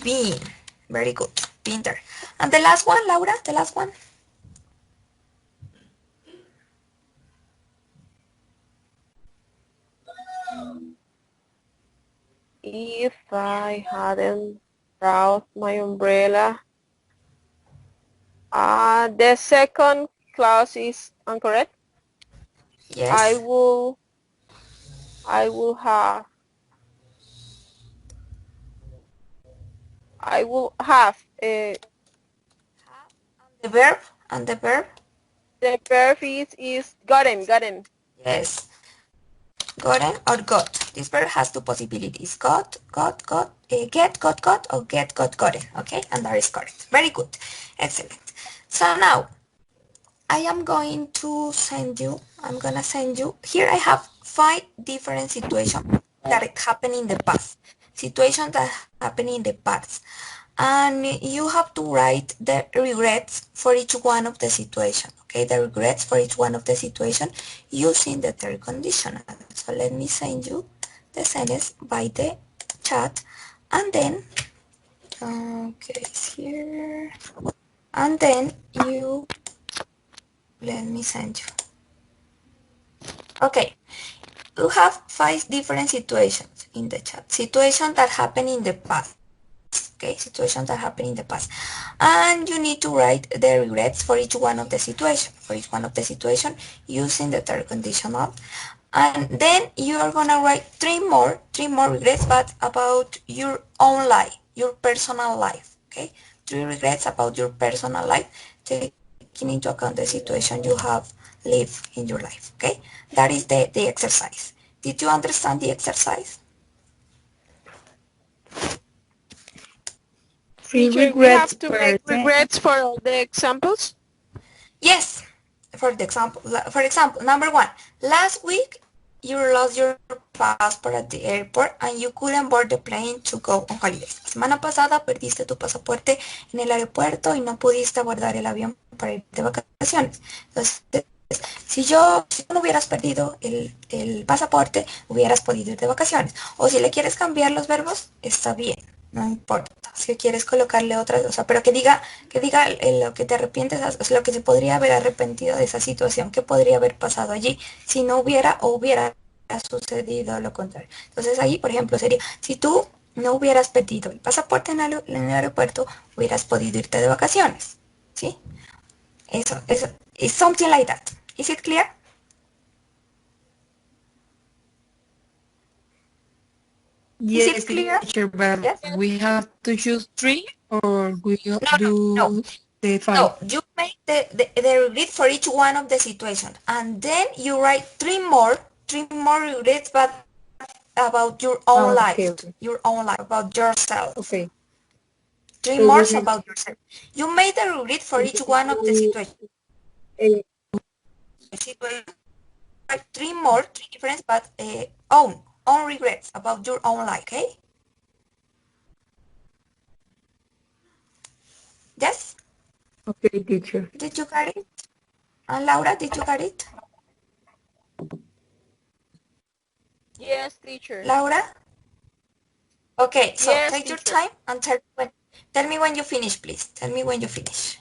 been. Very good, been there. And the last one, Laura, the last one. If I hadn't brought my umbrella. The second clause is incorrect. I Yes. will I will have The verb, and the verb. the verb is gotten. Yes. Gotten or got. This verb has two possibilities. Got, got, or got, gotten. Okay, and that is correct. Very good. Excellent. So now, I am going to send you, I'm gonna send you, here I have 5 different situations that happened in the past. Situations that happened in the past. And you have to write the regrets for each one of the situation. Okay, the regrets for each one of the situation using the third conditional. So let me send you the sentence by the chat, and then, okay, it's here, and then you, let me send you. Okay, you have 5 different situations in the chat. Situations that happen in the past. Okay, situations that happen in the past. And you need to write the regrets for each one of the situation. For each one of the situation using the third conditional. And then you are gonna write three more regrets, but about your own life, your personal life, okay? 3 regrets about your personal life, taking into account the situation you have lived in your life, okay? That is the exercise. Did you understand the exercise? Three Teacher, we regrets have to make person. regrets for all the examples. Yes. For example, number 1, last week you lost your passport at the airport and you couldn't board the plane to go on holidays. La semana pasada perdiste tu pasaporte en el aeropuerto y no pudiste abordar el avión para ir de vacaciones. Entonces, si no hubieras perdido el pasaporte, hubieras podido ir de vacaciones. O si le quieres cambiar los verbos, está bien, no importa. Si quieres colocarle otra cosa, pero que diga lo que te arrepientes, es lo que se podría haber arrepentido de esa situación, que podría haber pasado allí si no hubiera o hubiera sucedido lo contrario. Entonces ahí, por ejemplo, sería, si tú no hubieras perdido el pasaporte en el aeropuerto, hubieras podido irte de vacaciones, ¿sí? Eso, it's something like that. Is it clear? Is it Yes, clear? teacher, but Yes? we have to choose three or we No. do the No, 5. you make the regret for each one of the situations, and then you write three more regrets, but about your own Okay, life, okay. about yourself. Okay. Three So more we about yourself. You made the regret for each one of the situations. eh, Three different, but own regrets about your own life. Okay? Yes. okay, teacher. Did you get it? And Laura, did you get it? Yes, teacher. Laura? Okay, so Yes, take your teacher. time and tell me when you finish, please. Tell me when you finish.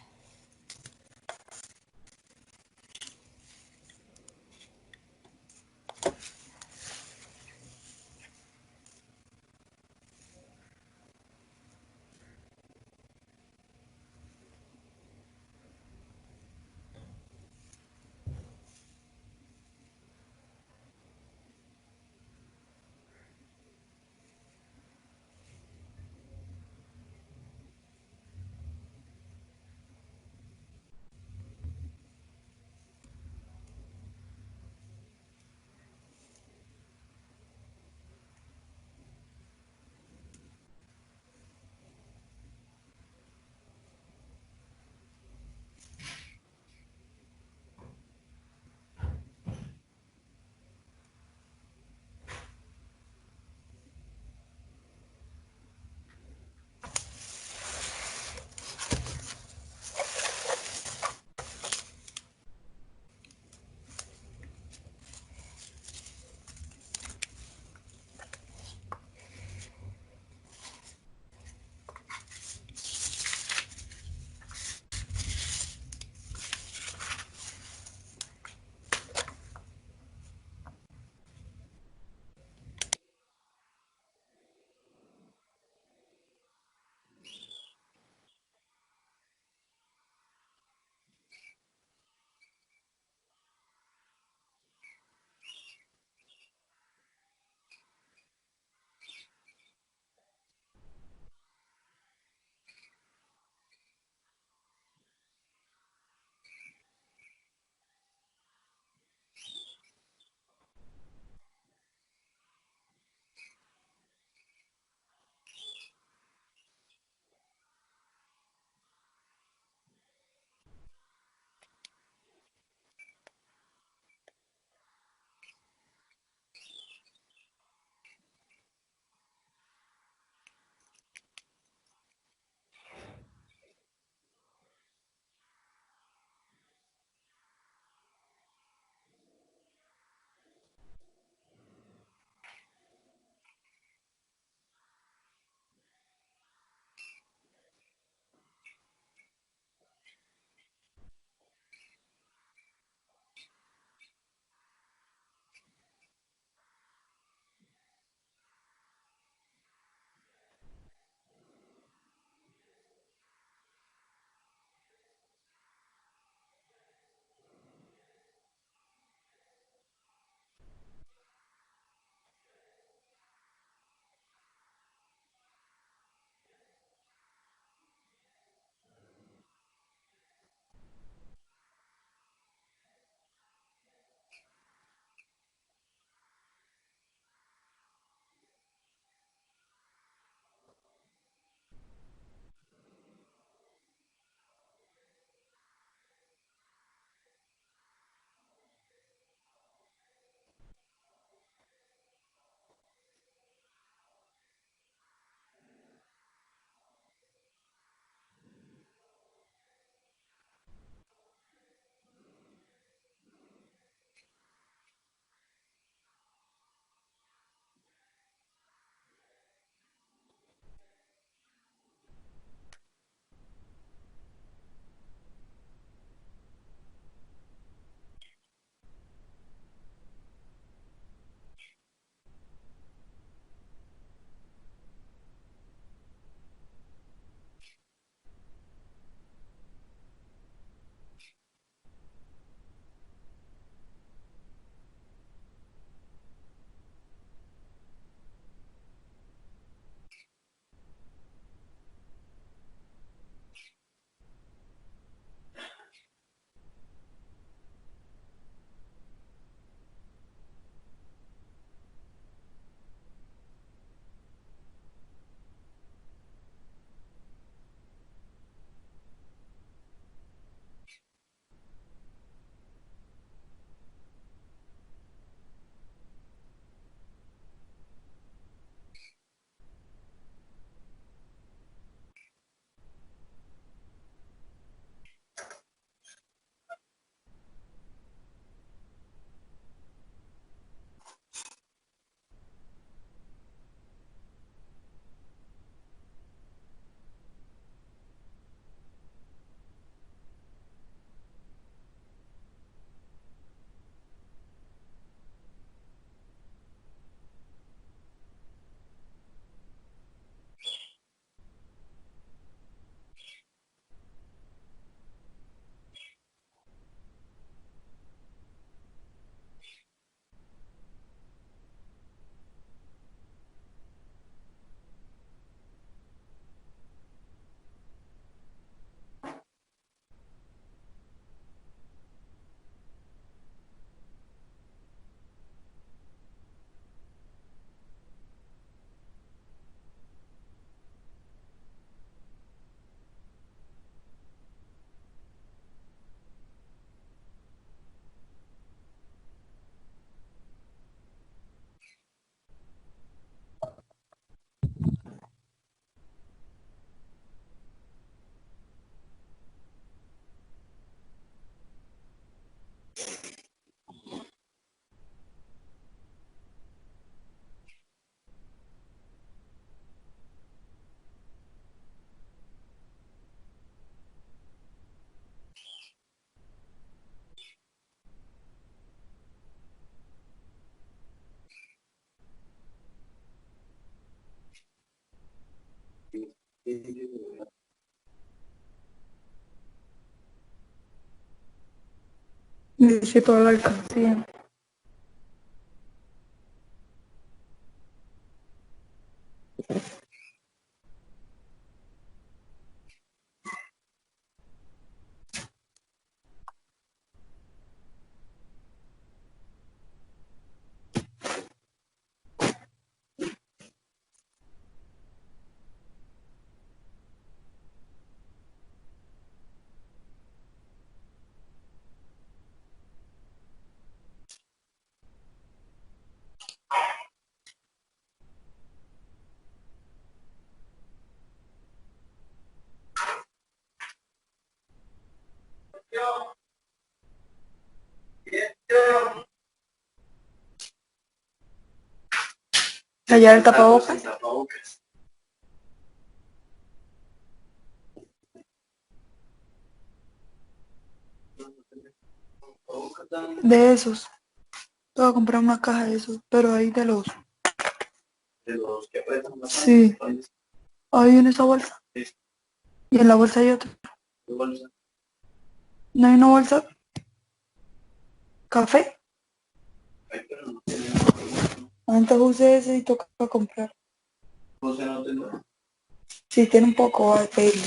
Dice toda la alcancía. Allá el tapabocas. De esos. Te voy a comprar una caja de esos, pero ahí de los... ¿De los que apretan? Sí. Ahí en esa bolsa. Y en la bolsa hay otra. ¿Qué bolsa? ¿No hay una bolsa? ¿Café? Antes usé ese y toca comprar. ¿José no tendrá? Sí, tiene un poco, va a pedirle.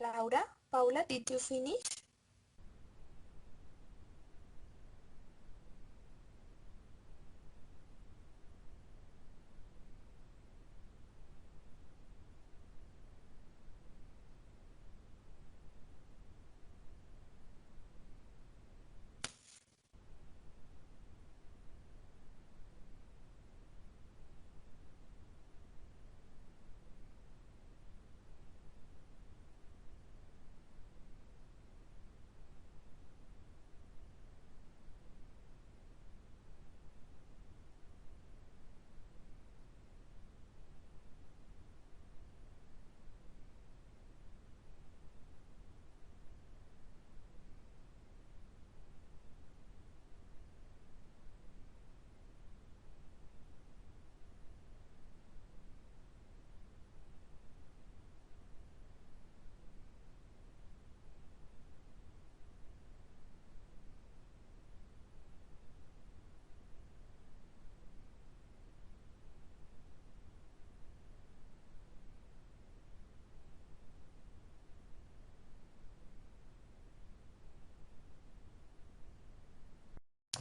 Laura, Paula, did you finish?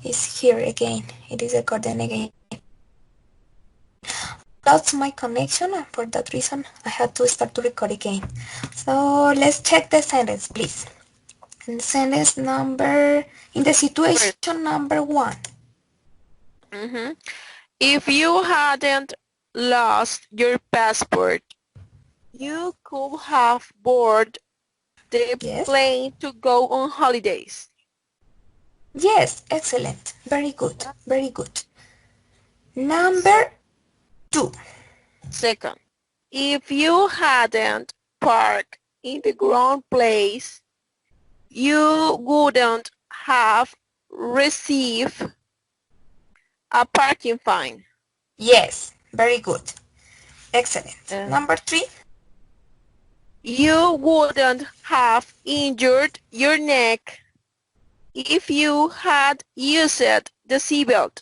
is here again. It is recording again. Lost my connection, and for that reason I had to start to record again. So let's check the sentence, please. In the sentence number, in the situation number 1. If you hadn't lost your passport, you could have boarded the Yes. plane to go on holidays. Yes, excellent. Very good. Very good. Number 2. Second, if you hadn't parked in the wrong place, you wouldn't have received a parking fine. Yes, very good. Excellent. Number 3. You wouldn't have injured your neck if you had used the seatbelt.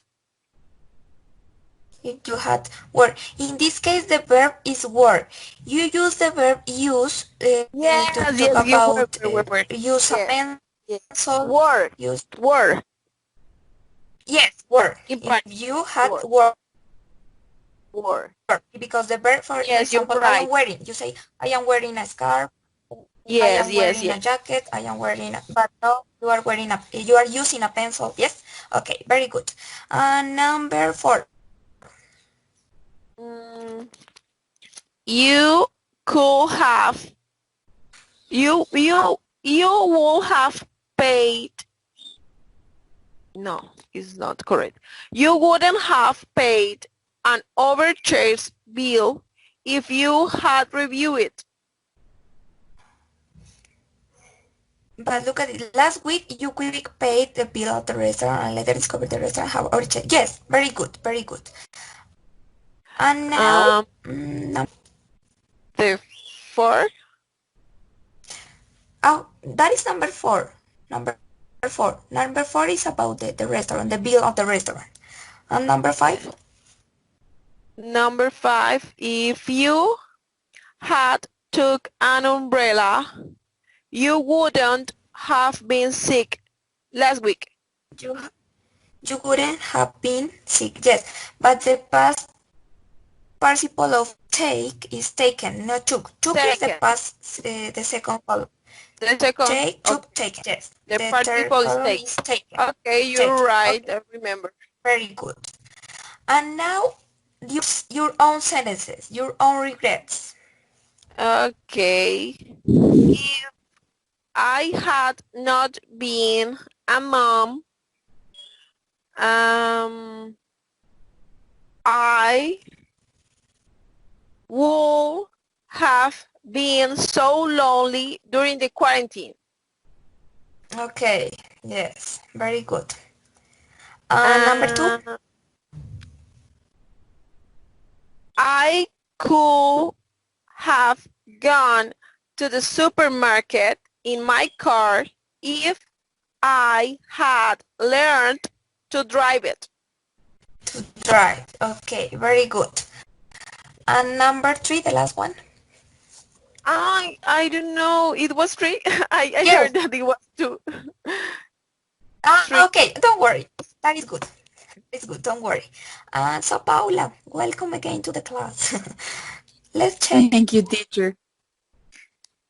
If you had were. In this case, the verb is were. You use the verb use to talk about use a pencil. Were. Use Were. yes, were. In If you had were. were, because the verb, for Yes, you're example, I right. am wearing. You say I am wearing a scarf. Yes, I am yes, wearing yes. a jacket. I am wearing a, but no, you are using a pencil. Yes. Okay, very good. Number 4. You could have. You will have paid. No, it's not correct. You wouldn't have paid an overcharged bill if you had reviewed it. But look at it. Last week you quick paid the bill at the restaurant and later discovered the restaurant have already checked. Yes, very good, very good. And now, The 4. oh, that is number 4. Number 4. Number 4 is about the restaurant, the bill of the restaurant. And number 5? Number 5, if you had took an umbrella, you wouldn't have been sick last week. You wouldn't have been sick, yes. But the past participle of take is taken, not took. Took is the past, the second column. The second. Take, took, taken, yes. The third participle column is taken. Okay, you're Taken. right. Okay. I remember. Very good. And now, your own sentences, your own regrets. Okay. If I had not been a mom, I would have been so lonely during the quarantine. Okay, yes, very good. Number 2? I could have gone to the supermarket in my car if I had learned to drive it. To drive. Okay, very good. And number 3, the last one? I don't know. It was 3. I Yes. heard that it was 2. Okay, don't worry. That is good. It's good, don't worry. So Paula, welcome again to the class. Let's check. Thank you, teacher.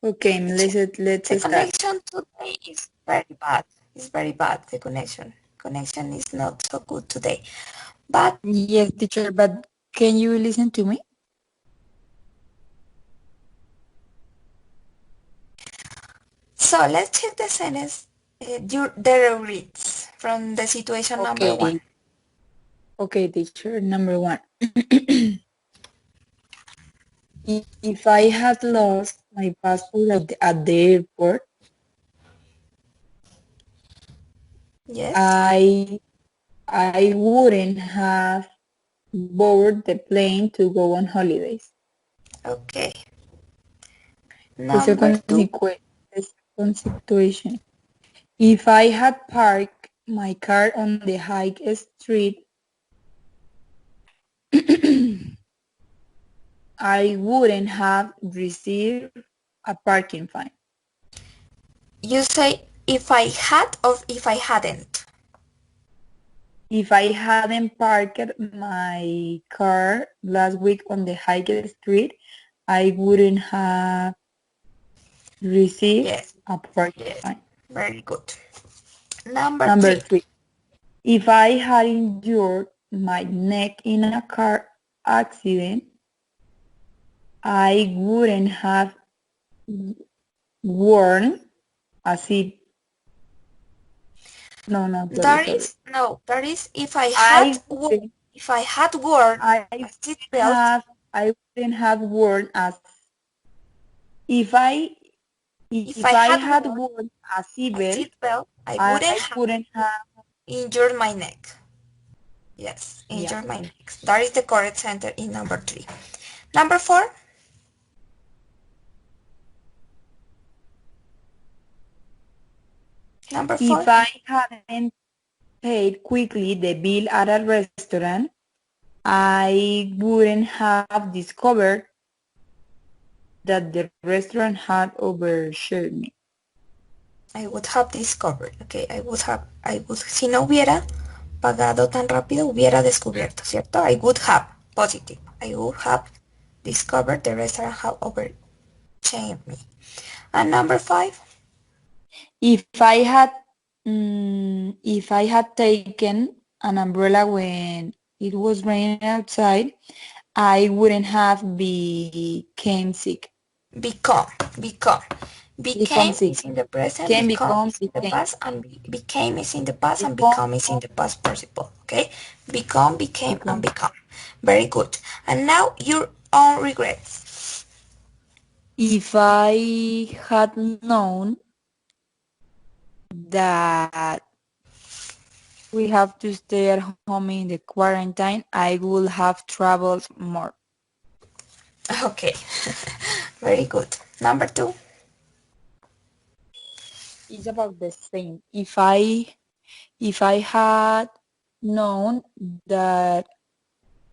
Okay, let's The start. connection today is very bad. It's very bad, the connection. Connection is not so good today. But yes, teacher, but can you listen to me? so let's check the sentence, the reads from the situation number 1. Okay, teacher, number 1. If I had lost my passport at the airport, Yes. I wouldn't have boarded the plane to go on holidays. Okay. The Number 2. second situation. If I had parked my car on the high street, I wouldn't have received a parking fine. You say if I had or if I hadn't? if I hadn't parked my car last week on the Highgate Street, I wouldn't have received Yes, a parking yes, fine. very good. Number Number 3. 3, if I had injured my neck in a car accident, I wouldn't have worn a seat. No, That sorry. is no. That is if I I had wouldn't, worn I a seat wouldn't belt. have, I wouldn't have worn a, if I, If if I I had had worn worn a a seatbelt, seat belt, I wouldn't I have wouldn't have, injured my neck. Yes, yeah. injured my neck. That is the correct sentence in number 3. Number 4. Number 4. If I hadn't paid quickly the bill at a restaurant, I wouldn't have discovered that the restaurant had overshared me. I would have discovered. Okay, I would, si no hubiera pagado tan rápido, hubiera descubierto, ¿cierto? I would have, positive. I would have discovered the restaurant had overcharged me. And number 5. If I had taken an umbrella when it was raining outside, I wouldn't have became sick. Become, become. Become Became sick. is in the present, Can become become is in the became. past, and became is in the past, and Become become is in the past participle. Okay? Become, became, and become. become. Very good. And now your own regrets. If I had known that we have to stay at home in the quarantine, I would have traveled more. Okay. Very good. Number 2. It's about the same. If I had known that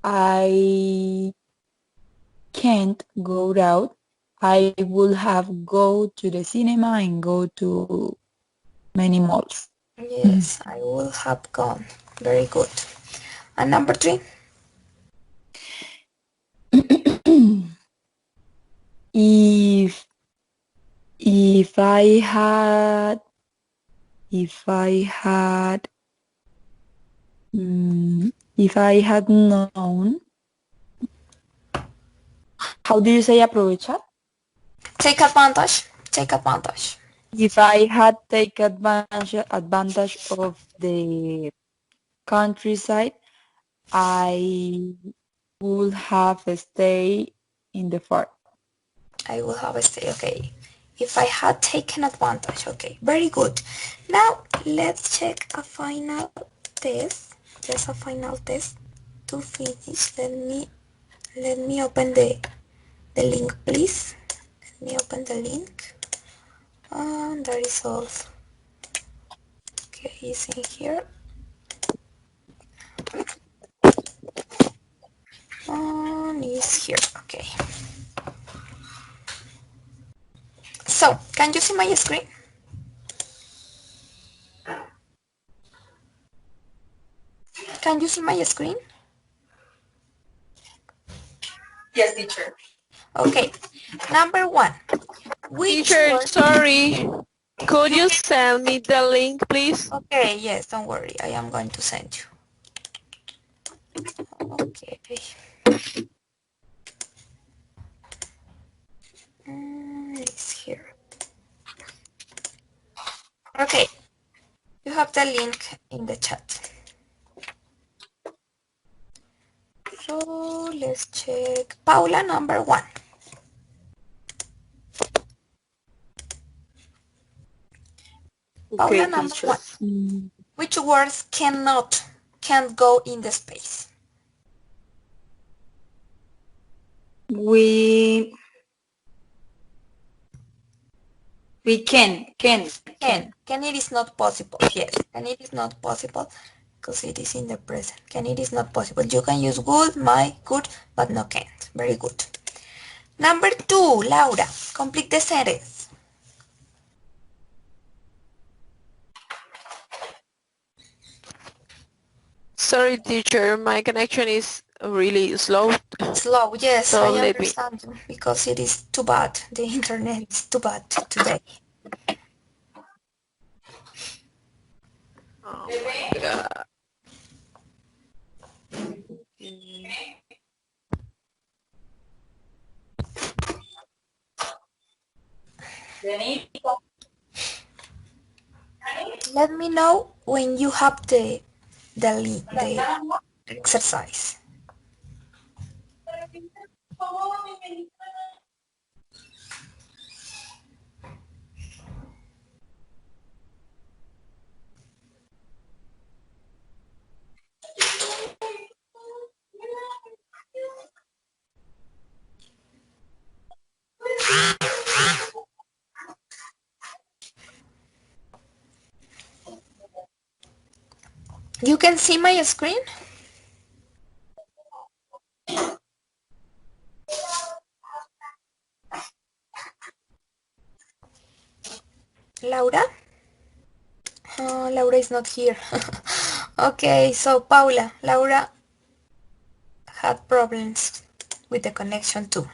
I can't go out, I would have go to the cinema and go to many malls. Yes, I will have gone. Very good. And number 3. if if I had if I had if I had known, how do you say aprovechar? Take advantage. Take advantage. If I had taken advantage of the countryside, I would have stayed in the farm. I will have a stay. Okay. If I had taken advantage. Okay. Very good. Now let's check a final test. Just a final test to finish. Let me open the link, please. Let me open the link. And the result. Okay, it's in here. And it's here. Okay. So, can you see my screen? Can you see my screen? Yes, teacher. Okay. Number 1. Which Teacher, word? sorry. Could you send me the link, please? Okay, yes, don't worry. I am going to send you. Okay. It's here. Okay. You have the link in the chat. So let's check. Paula, number 1. Paula, Okay, number teacher. 1. Which words can't go in the space? We can. Can it is not possible. Yes. Can it is not possible because it is in the present. Can it is not possible. You can use would, might, could, but no can't. Very good. Number 2, Laura. Complete the sentence. Sorry, teacher, my connection is really slow. Slow, yes, So I let me. understand you, because it is too bad. The internet is too bad today. Oh my God. Let me know when you have the exercise. You can see my screen? Laura? Laura is not here. Okay, so Paula, Laura had problems with the connection too.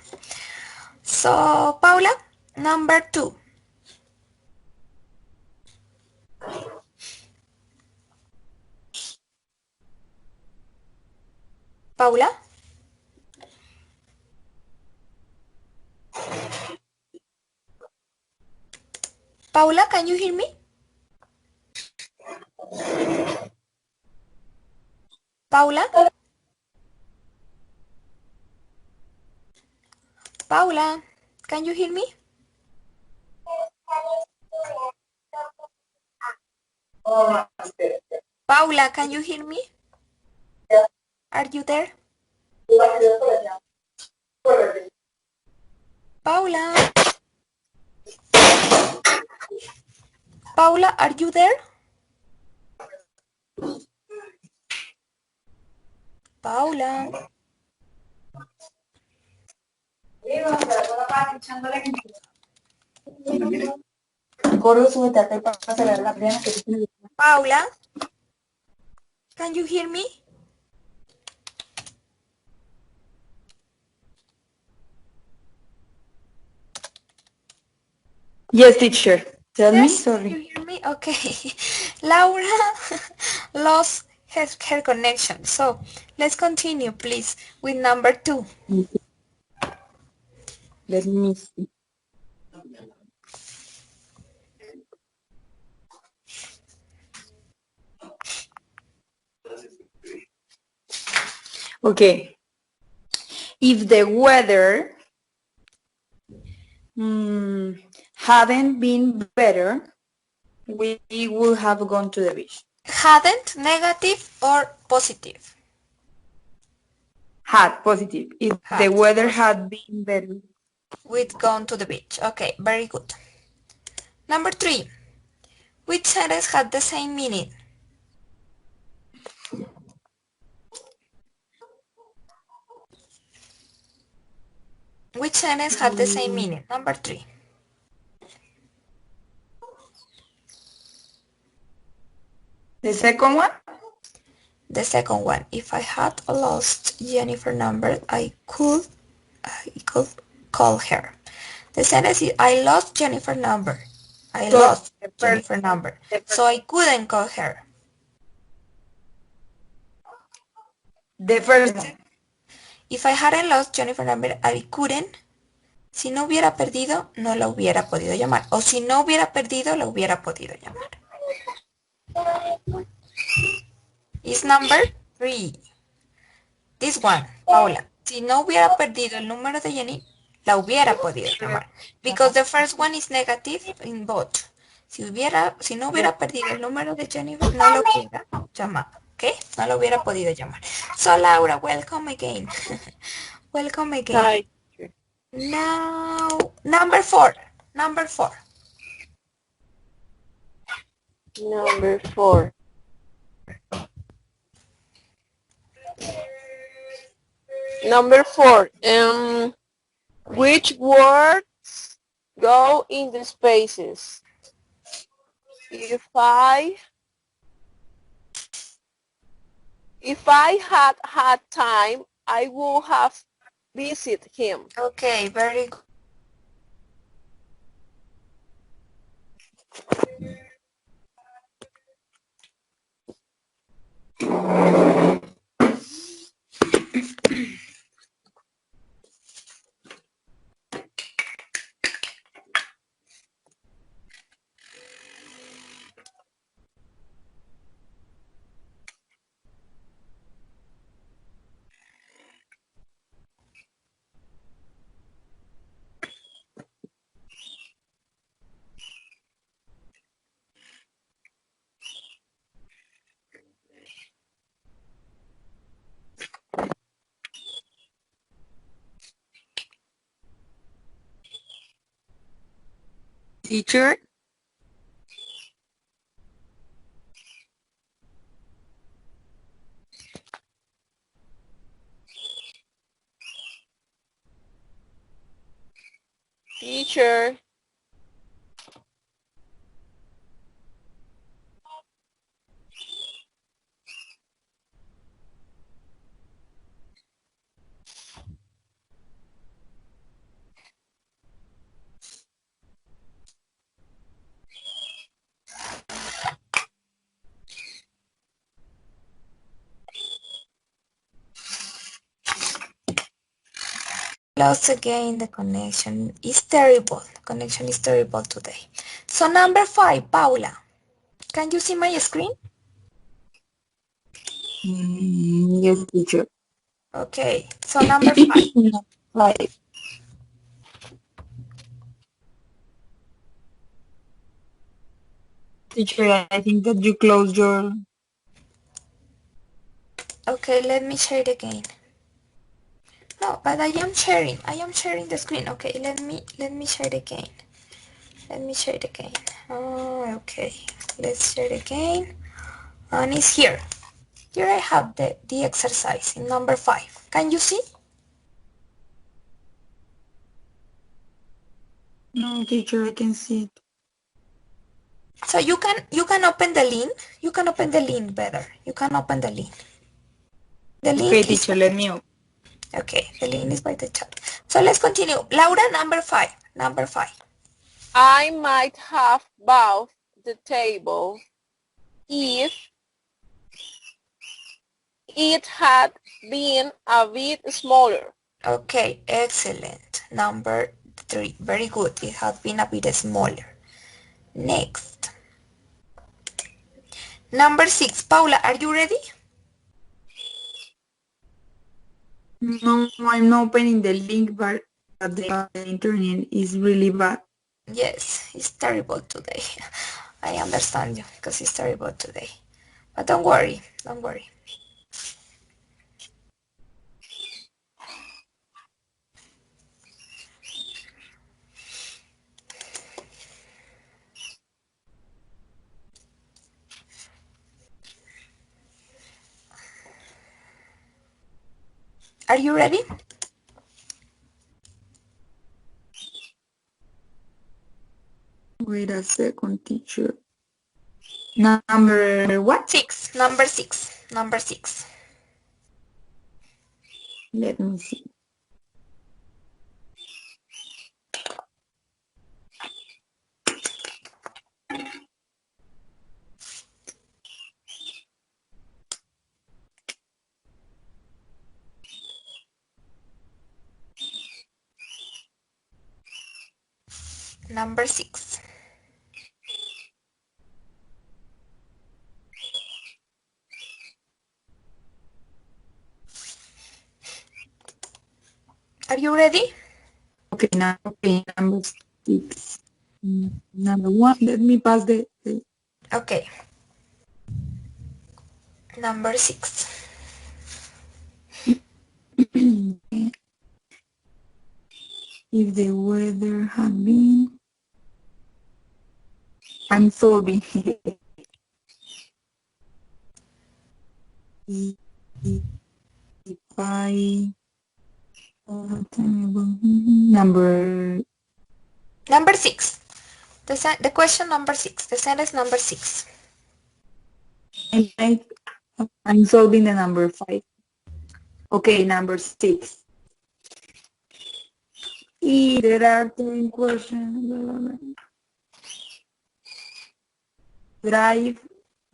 So Paula, number 2. Paula? Paula, can you hear me? Paula? Paula, can you hear me? Paula, can you hear me? Are you there? Paula? Paula, are you there? Paula. Paula, can you hear me? Yes, teacher. Tell me, Yes, can you sorry. hear me? Okay. Laura lost her connection. So let's continue, please, with number 2. Let me see. Okay. If the weather hadn't been better, we would have gone to the beach. Hadn't, negative or positive? Had, positive. If the Had, weather positive. had been better. We'd gone to the beach. Okay, very good. Number 3. Which sentence had the same meaning? Which sentence had the same meaning? Number 3. The second one? The second one. If I had lost Jennifer number, I could call her. The sentence is, I lost Jennifer number. I So lost the first, Jennifer number, so I couldn't call her. the first one. If I hadn't lost Jennifer number, I couldn't. Si no hubiera perdido, no la hubiera podido llamar. O si no hubiera perdido, la hubiera podido llamar. Is number 3. This one, Paula. Si no hubiera perdido el número de Jenny, la hubiera podido llamar. Because the first one is negative in both. Si no hubiera perdido el número de Jennifer, no lo hubiera llamado. ¿Ok? No lo hubiera podido llamar. So, Laura, welcome again. Welcome again. Hi. Now, number 4. Number 4. Number 4. Number 4. Which words go in the spaces? If If I had had time, I would have visited him. Okay, very good. Teacher, Teacher, Lost again, the connection is terrible. The connection is terrible today. So number 5, Paula. Can you see my screen? yes, teacher. Okay, so number 5. Right. Teacher, I think that you closed your... Okay, let me share it again. No, but I am sharing. I am sharing the screen. Okay, let me share it again. Let me share it again. Oh, okay, let's share it again. And it's here. Here I have the exercise in number 5. Can you see? No, teacher, I can see it. So you can open the link. You can open the link better. You can open the link. The Okay, link is teacher, let me open. okay. The link is by the chat. So let's continue. Laura, number 5. Number 5. I might have bought the table if it had been a bit smaller. Okay, excellent. Number 3. Very good. It has been a bit smaller. Next. Number 6. Paula, are you ready? No, I'm not opening the link, but the internet is really bad. Yes, it's terrible today. I understand you because it's terrible today. But don't worry. Don't worry. Are you ready? Wait a second, teacher. Number what? 6. Number 6. Number 6. Let me see. Number 6. Are you ready? Okay, number 6. Number 1, let me pass the Okay. Number 6. if the weather had been... I'm solving. If I... number... Number 6. The question number 6. The sentence number 6. I I'm solving the number 5. Okay, number 6. There are 10 questions.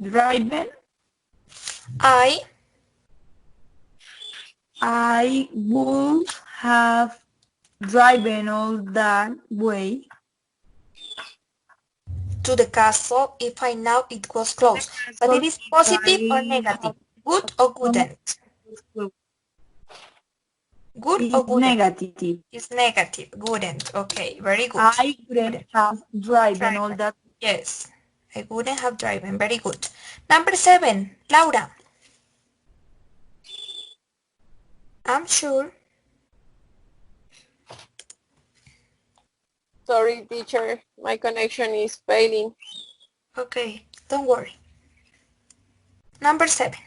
Driving. I would have driven all that way. To the castle if I know it was close. But it is positive or negative? Good or wouldn't? Good or It's wouldn't? negative. It's negative. Wouldn't. Okay, very good. I wouldn't have driven all that. Yes, I wouldn't have driven. Very good. Number 7, Laura. I'm sure. Sorry, teacher, my connection is failing. Okay, don't worry. Number 7.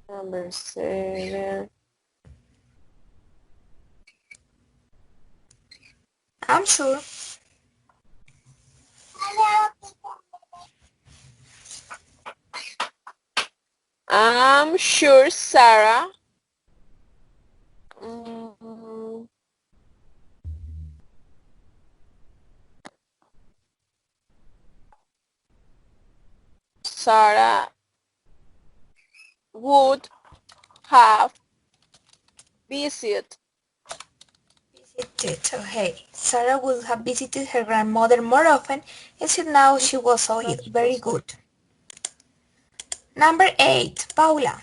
Number 7. I'm sure. I'm sure Sarah Sarah would have visited. Okay, Sarah would have visited her grandmother more often, except now she was so ill. Very good. Number 8, Paula.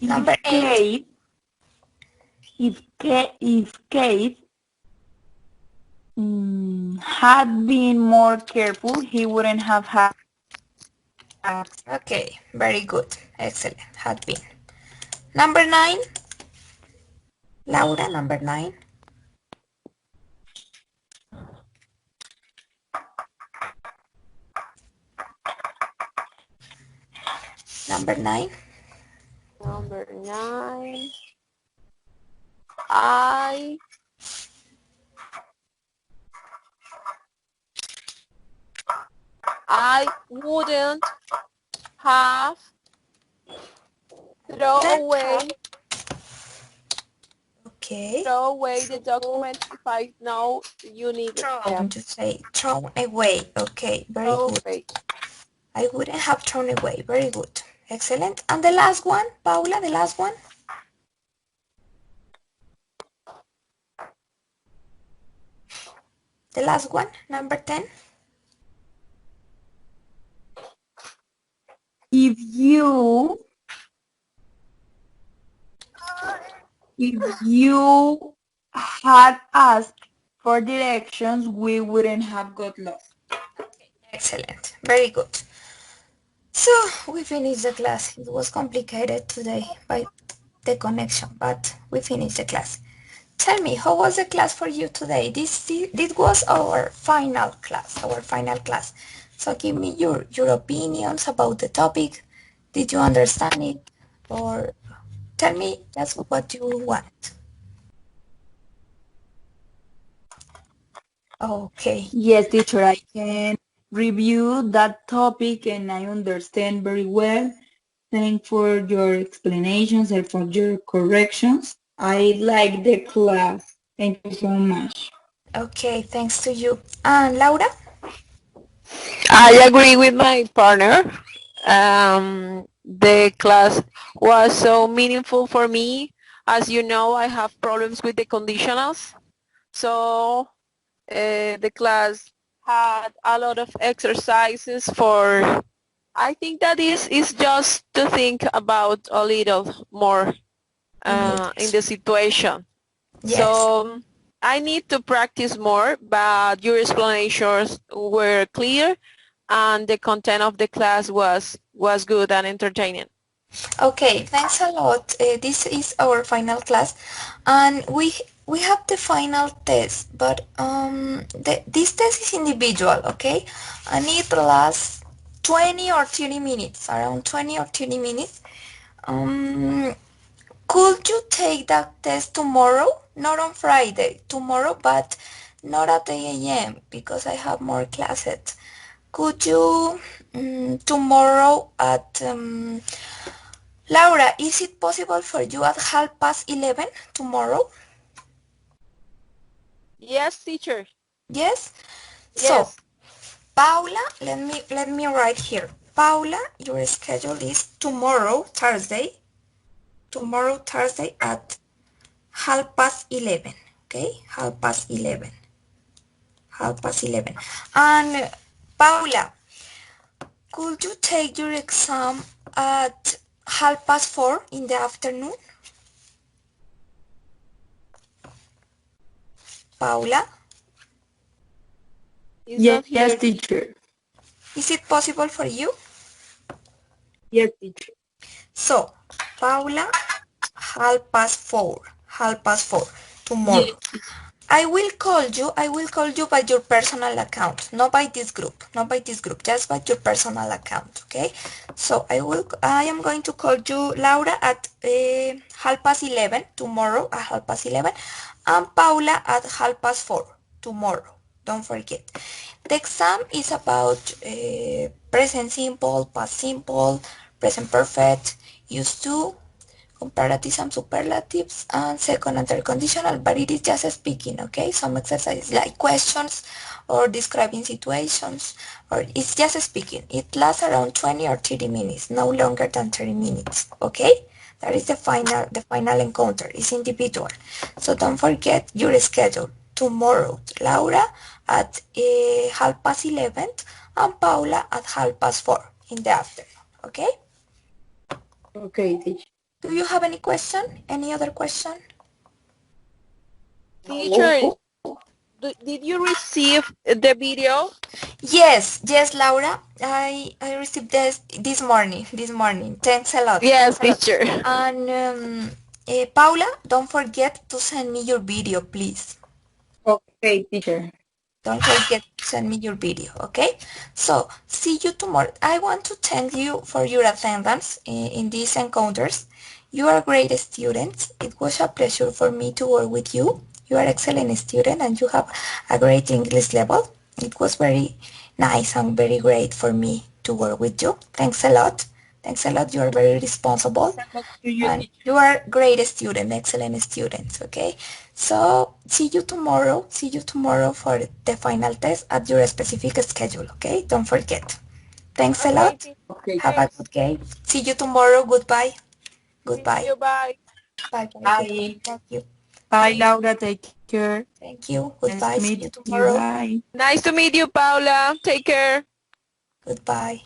Number 8. If Kate had been more careful, he wouldn't have had. Okay, very good. Excellent. Had been. Number 9. Laura, number 9. Number 9. Number 9. I wouldn't have throw away the document if I know you need them. To say thrown away. Okay, very good. I wouldn't have thrown away. Very good. Excellent. And the last one, Paula, the last one. The last one, number 10. If you had asked for directions, we wouldn't have got lost. Excellent. Very good. So we finished the class. It was complicated today by the connection, but we finished the class. Tell me, how was the class for you today? This was our final class, So give me your opinions about the topic. Did you understand it? Or tell me just what you want. Okay. Yes, teacher, I can review that topic and I understand very well. Thanks for your explanations and for your corrections. I like the class. Thank you so much. Okay, thanks to you. And Laura? I agree with my partner. The class was so meaningful for me. As you know, I have problems with the conditionals. So the class had a lot of exercises for, I think that is just to think about a little more in the situation. Yes. So I need to practice more, but your explanations were clear and the content of the class was good and entertaining. Okay, thanks a lot. This is our final class, and we have the final test, but this test is individual, okay? And it lasts 20 or 30 minutes, around 20 or 30 minutes. Could you take that test tomorrow? Not on Friday, tomorrow, but Not at 8 a.m. because I have more classes. Could you tomorrow at Laura, is it possible for you at 11:30 tomorrow? Yes, teacher. Yes? So, Yes. Paula, let me write here. Paula, your schedule is tomorrow, Thursday. Tomorrow, Thursday at 11:30. Okay? 11:30. 11:30. And Paula, could you take your exam at 4:30 in the afternoon? Paula, He's not here. Yes, teacher. is it possible for you? Yes, teacher. So, Paula, 4:30 tomorrow. Yes. I will call you by your personal account, not by this group, just by your personal account, okay? So I am going to call you, Laura, at 11:30 tomorrow, at 11:30, and Paula at 4:30 tomorrow. Don't forget. The exam is about present simple, past simple, present perfect, used to, comparatives and superlatives, and second and third conditional, but it is just speaking, okay? Some exercises like questions or describing situations, or it's just speaking. It lasts around 20 or 30 minutes, no longer than 30 minutes, okay? That is the final encounter. It's individual. So don't forget your schedule. Tomorrow, Laura at 11:30 and Paula at 4:30 in the afternoon, okay? Okay, teacher. Do you have any question? Any other question? Teacher, did you receive the video? Yes, Laura. I received this morning. Thanks a lot. Yes, Thanks a lot. teacher. And Paula, don't forget to send me your video, please. Okay, teacher. Don't forget to send me your video, okay? So, see you tomorrow. I want to thank you for your attendance in these encounters. You are great students. It was a pleasure for me to work with you. You are excellent student and you have a great English level. It was very nice and very great for me to work with you. Thanks a lot. Thanks a lot. You are very responsible. To you, And teacher. you are great student, excellent students, okay? So see you tomorrow for the final test at your specific schedule, okay? Don't forget. Thanks a Okay, lot. teacher. Okay. Have a Thanks. good day. See you tomorrow. Goodbye. See Goodbye. you. Bye. Bye bye. Goodbye. Bye. Thank you. Bye, Laura. Take care. Thank you. Nice Goodbye. to See meet you you. tomorrow. Bye. Nice to meet you, Paula. Take care. Goodbye.